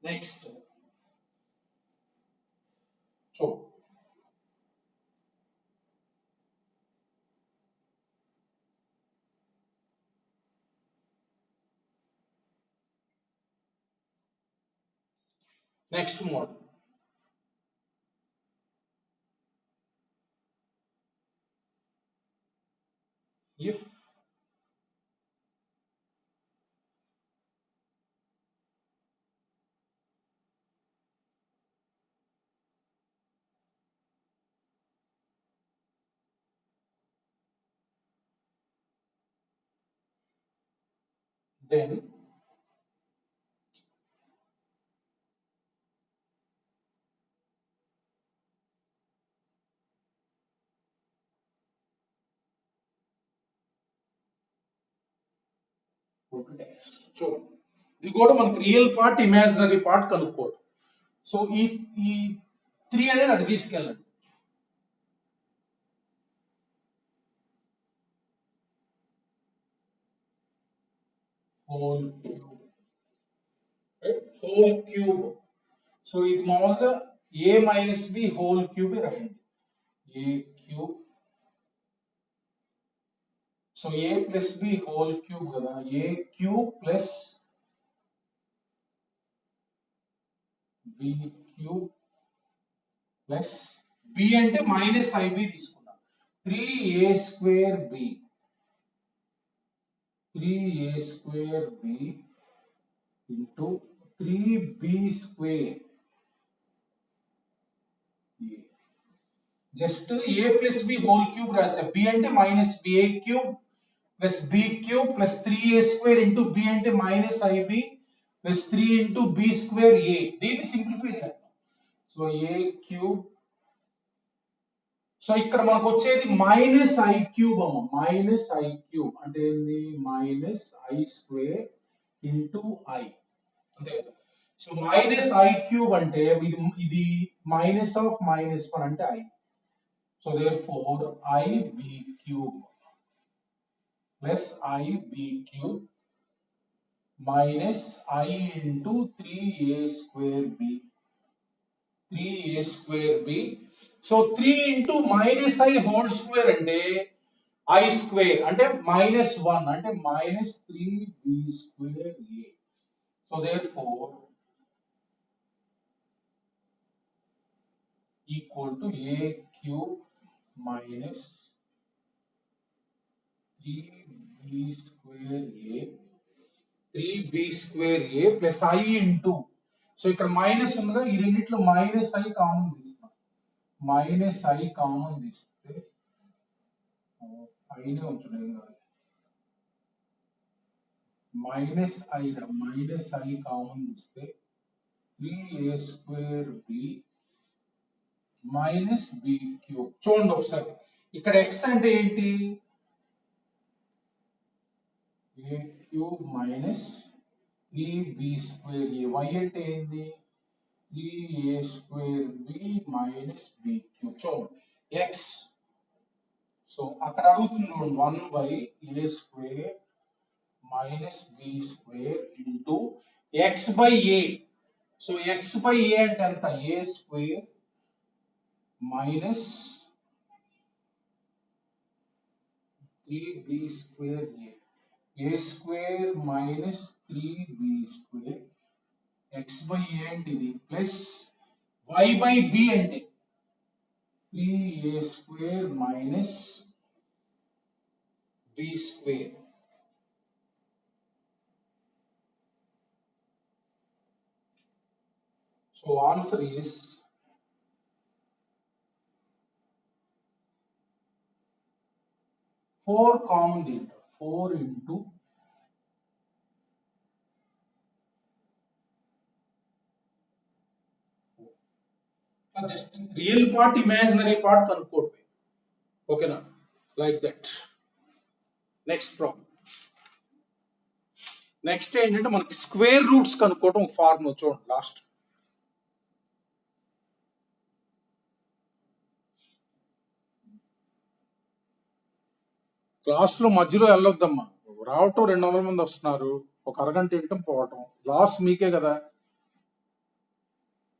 Next so next model if then చూడండి ఇది కూడా మనకి రియల్ పార్ట్ ఇమాజినరీ పార్ట్ కనుక్కోవడం. సో ఈ 3 అనేది అటు తీసుకెళ్ళండి. హోల్ క్యూబ్ సో ఇది మామూలుగా A minus B whole cube రాయండి. A cube so A plus B whole cube కదా, A cube plus B cube plus B అంటే మైనస్ ఐబి తీసుకున్నాం 3a square B 3a square B into 3b square just A plus B whole cube రాసా, B అంటే minus B A cube plus b cube plus 3a square into b అంటే minus ib plus 3 into b square a. దీన్ని simplify చేద్దాం. So a cube, so ఇక్కడ మనకు వచ్చేది minus i cube అమ్మ, minus i cube అంటే ఏంది minus I square into i, అంతే కదా. సో మైనస్ ఐ క్యూబ్ అంటే ఇది మైనస్ ఆఫ్ మైనస్ వన్ అంటే i. So therefore i b cube plus i b cube minus i into 3a square B, 3a square b. So 3 into minus i whole square అంటే i square అంటే minus 1 అంటే minus 3b square a. So therefore equal to a cube minus 3b square a, 3b square a plus I into, so ఇక్కడ minus ఉందిగా, ఈ రెండిట్లో minus i common తీస్తున్నాం, minus i common తీస్తే ఐనే ఉంచున్నాయి కాదు, మైనస్ ఐ కామన్ తీస్తే 3a square b minus b cube. చూడండి ఒకసారి ఇక్కడ x అంటే ఏంటి, a cube minus 3b square a, y అంటే ఏంది 3a square b minus b cube. చూడండి x, సో అక్కడ అడుగుతుంది 1 by a square minus b square into x by a. సో x బై a అంటే ఎంత, a square minus 3b square a, a square minus 3b square, x by a అంటే ఇది plus y by b అంటే 3a square minus b square. So answer is 4 common data, 4 into just real part, imaginary part కనుక్కోండి, ఓకేనా, like that. Next problem, next ఏంటంటే మనకి square roots కనుక్కోవడం formula చూడండి. Last class లో మధ్యలో వెళ్ళొద్దమ్మా, రావటం 200 మంది వస్తున్నారు, ఒక అరగంట వింటాం పోవటం, లాస్ మీకే కదా.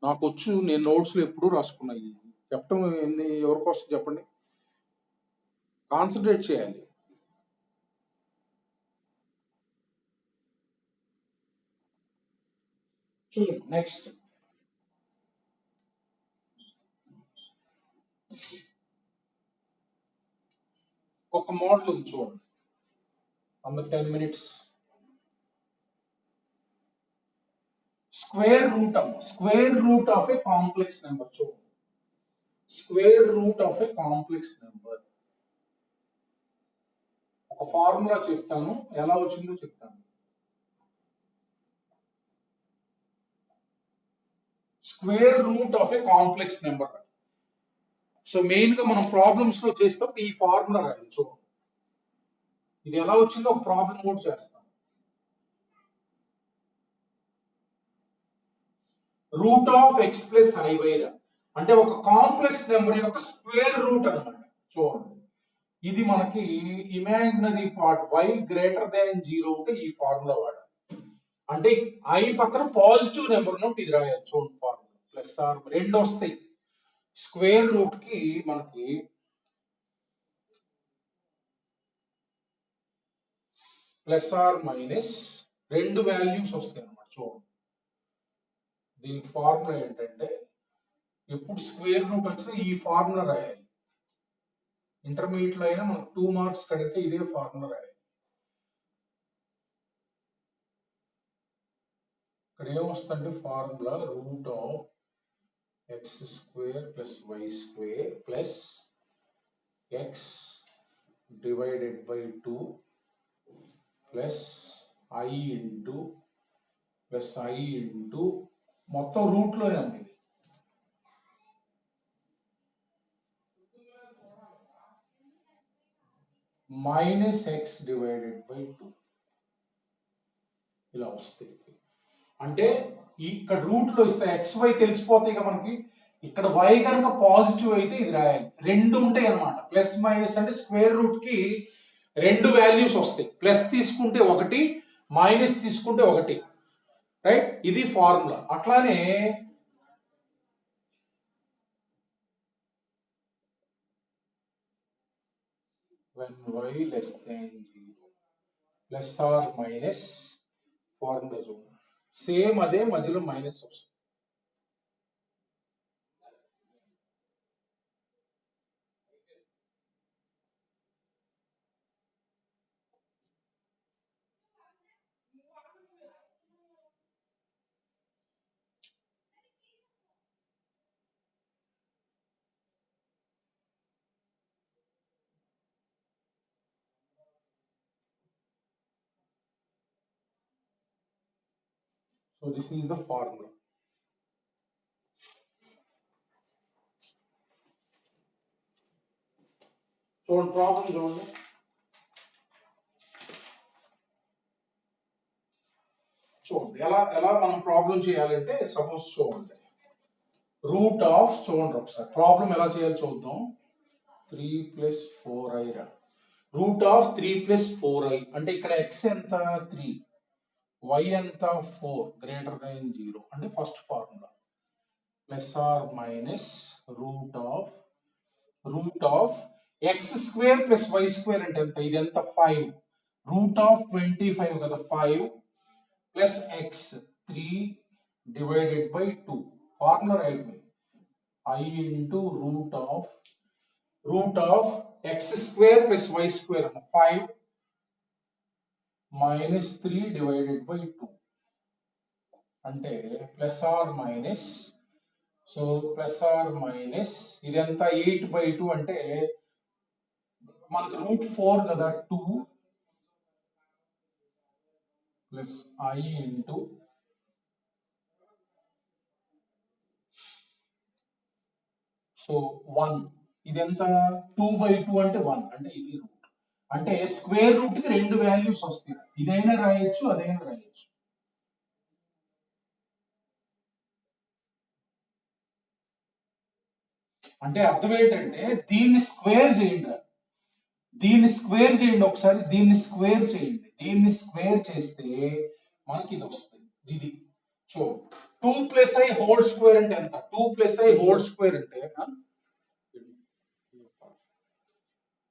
నాకు వచ్చు, నేను నోట్స్ లో ఎప్పుడూ రాసుకున్నాయి, చెప్పటం ఎవరికోసం చెప్పండి, కాన్సన్ట్రేట్ చేయాలి. చూడండి నెక్స్ట్ ఒక మోడల్ ఉంది చూడండి, under 10 minutes. Square root of a complex number. చూడండి square root of a complex number, ఒక ఫార్ములా చెప్తాను, ఎలా వచ్చిందో చెప్తాను. Square root of a complex number. So main గా మనం ప్రాబ్లమ్స్ లో చేస్తాం ఈ ఫార్ములా రాయాలి. చూడండి ఇది ఎలా వచ్చిందో ఒక ప్రాబ్లం కూడా చేస్తాం. Route of X plus i by, అంటే ఒక కాంప్లెక్స్ నెంబర్ యొక్క స్క్వేర్ రూట్ అన్నమాట. చూడండి ఇది మనకి imaginary part y greater than 0 ఉంటే ఈ ఫార్ములా వాడాలి, అంటే ఐ పక్కన పాజిటివ్ నెంబర్ ఉన్నప్పుడు ఇది రాయాలి. చూడండి ఫార్ములా ప్లస్ ఆర్ రెండు వస్తాయి, స్క్వేర్ రూట్ కి మనకి ప్లస్ ఆర్ మైనస్ రెండు వాల్యూస్ వస్తాయి అన్నమాట. చూడండి దీని ఫార్ములా ఏంటంటే, ఎప్పుడు స్క్వేర్ రూట్ వచ్చినా ఈ ఫార్ములా రాయాలి. ఇంటర్మీడియట్ లో అయినా మనకు 2 మార్క్స్ కడిగితే ఇదే ఫార్ములా రాయాలి. ఇక్కడ ఏమొస్తుందంటే formula root of X square plus why square plus X divided by 2 plus I into plus I into మొత్తం రూట్ లోనే ఉంది ఇది. మైనస్ ఎక్స్ డివైడెడ్ బై 2 ఇలా వస్తుంది. అంటే ఇక్కడ రూట్ లో ఇస్తే ఎక్స్ వై తెలిసిపోతాయి కదా మనకి. ఇక్కడ y కనుక పాజిటివ్ అయితే ఇది రాయాలి. రెండు ఉంటాయి అన్నమాట. ప్లస్ మైనస్ అంటే స్క్వేర్ రూట్ కి రెండు వాల్యూస్ వస్తాయి. ప్లస్ తీసుకుంటే ఒకటి, మైనస్ తీసుకుంటే ఒకటి, రైట్? ఇది ఫార్ములా. అట్లానే when y less than 0 plus or minus formula చూడండి. సేమ్ అదే మధ్యలో మైనస్ వస్తుంది. So this is the formula. చూడండి ప్రాబ్లం చూడండి. చూడండి ఎలా ఎలా మనం ప్రాబ్లం చేయాలంటే సపోజ్ చూడండి రూట్ ఆఫ్ చూడండి ఒకసారి ప్రాబ్లం ఎలా చేయాలో చూద్దాం. 3 ప్లస్ 4i రా. రూట్ ఆఫ్ 3 ప్లస్ 4i అంటే ఇక్కడ x ఎంత 3, y ఎంత 4 గ్రేటర్ దాన్ 0 అంటే first formula plus or minus root of X square plus why square అంటే ఎంత, ఇది ఎంత 5, రూట్ ఆఫ్ 25 కదా 5 plus x 3 divided by 2 formula right మీ i into root of X square plus why square 5 minus 3 divided by 2 అంటే plus or minus. So plus or minus ఇది ఎంత 8/2 అంటే మనకు రూట్ 4 కదా 2 ప్లస్ ఐ ఇంటూ సో 1 ఇది ఎంత 2/2 అంటే 1 అంటే ఇది రూట్. అంటే స్క్వేర్ రూట్ కి రెండు వాల్యూస్ వస్తాయి. ఇదైనా రాయొచ్చు అదైనా రాయొచ్చు. అంటే అర్థం ఏంటంటే దీన్ని స్క్వేర్ చేయండి, దీన్ని స్క్వేర్ చేయండి ఒకసారి, దీన్ని స్క్వేర్ చేయండి. దీన్ని స్క్వేర్ చేస్తే మనకి ఇది వస్తుంది. ఇది so 2 plus I whole square అంటే ఎంత, 2 ప్లస్ ఐ హోల్ స్క్వేర్ అంటే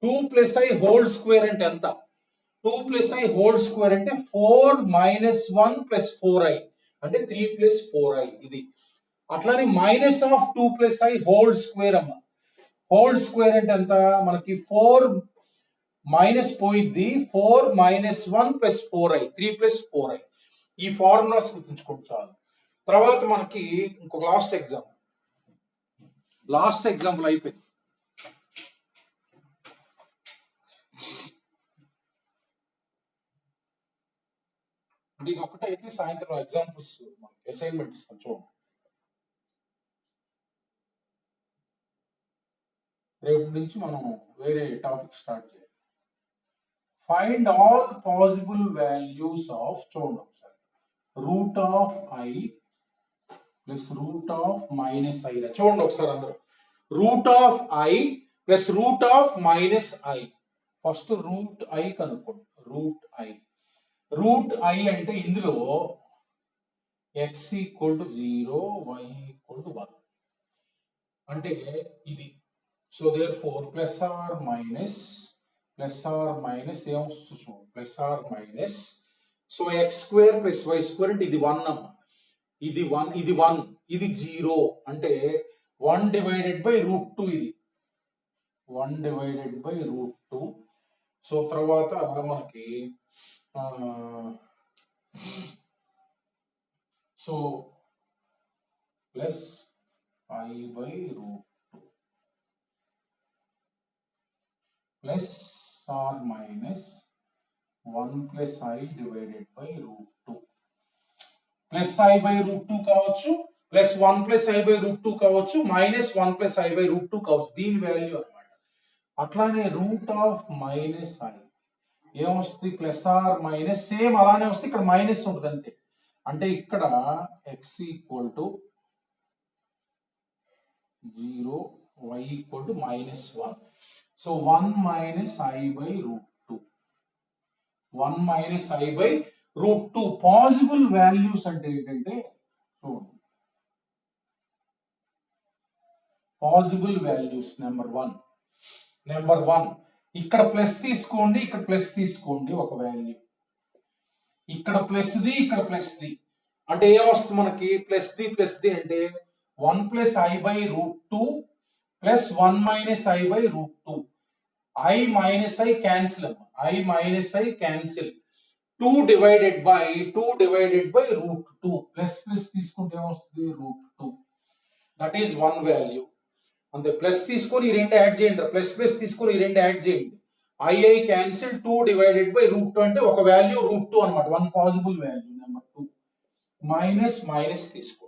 2 ప్లస్ ఐ హోల్ స్క్వేర్ అంటే ఎంత, 2 ప్లస్ ఐ హోల్ స్క్వేర్ అంటే 4 మైనస్ 1 ప్లస్ 4i అంటే 3 ప్లస్ 4i ఇది. అట్లానే minus of 2 plus I whole square అమ్మ. హోల్ స్క్వేర్ అంటే ఎంత మనకి 4 మైనస్ పోయిద్ది 4 minus 1 plus 4i 3 plus 4i. ఈ ఫార్ములాస్ గుర్తుంచుకోండి చాలు. తర్వాత మనకి ఇంకొక లాస్ట్ ఎగ్జాంపుల్ అయిపోయింది. ఇది ఒకటైతే సాయంత్రం ఎగ్జాంపుల్స్ అసైన్మెంట్ ఇస్తాం చూడండి. రేపు నుంచి మనం వేరే టాపిక్ స్టార్ట్ చేయాలి. Find all possible values of చూడండి ఒకసారి root of i plus root of minus i. చూడండి ఒకసారి అందరూ root of i plus root of minus i. First root i కనుక్కోండి. రూట్ ఐ అంటే ఇందులో x equal to 0 y equal to 1 అంటే ఇది. So therefore plus or minus ఏమొస్తుంది చూడండి plus or minus. So x square plus why square అంటే ఇది 1 అమ్మ. ఇది 1 ఇది 0 అంటే 1 డివైడెడ్ బై రూట్ 2 ఇది 1 డివైడెడ్ బై రూట్ 2. సో తర్వాత మనకి so plus i by root 2 plus or minus 1 plus I divided by root 2. Plus I by root 2 కావచ్చు, plus 1 plus I by root 2 కావచ్చు, minus 1 plus I by root 2 కావచ్చు. దీని value అన్నమాట. అట్లానే route of minus I ఏమొస్తుంది, plus or minus same అలానే వస్తే ఇక్కడ మైనస్ ఉంటుంది అంతే. అంటే ఇక్కడ x equal to 0, y equal to -1. So 1 minus I by root 2. 1 minus I by root 2. Possible values అంటే ఏంటంటే చూడండి, పాసిబుల్ వాల్యూస్ నెంబర్ 1 ఇక్కడ ప్లస్ తీసుకోండి, ఇక్కడ ప్లస్ తీసుకోండి ఒక వాల్యూ, ఇక్కడ ప్లస్ ది ఇక్కడ ప్లస్ ది అంటే ఏమొస్తుంది మనకి, ప్లస్ ది అంటే 1 plus I by root 2 plus 1 minus I by root 2. I minus I cancel, I minus I cancel. 2 divided by root 2 plus తీసుకుంటే ఏమొస్తుంది root 2. That is one value. అంతే, plus తీసుకొని ఈ రెండు యాడ్ చేయండి, ప్లస్ తీసుకొని ఈ రెండు యాడ్ చేయండి. I cancel 2 divided by root 2 అంటే ఒక వాల్యూ root 2 అన్నమాట, one possible value. Number 2 minus తీసుకోండి.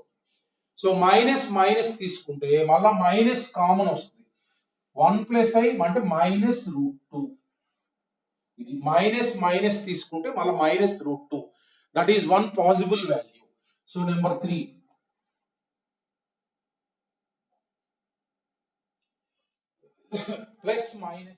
సో మైనస్ తీసుకుంటే మళ్ళా మైనస్ కామన్ వస్తుంది. 1 plus I అంటే మైనస్ రూట్ 2. ఇది మైనస్ తీసుకుంటే మళ్ళీ minus root 2. That is one possible value. So number 3 plus minus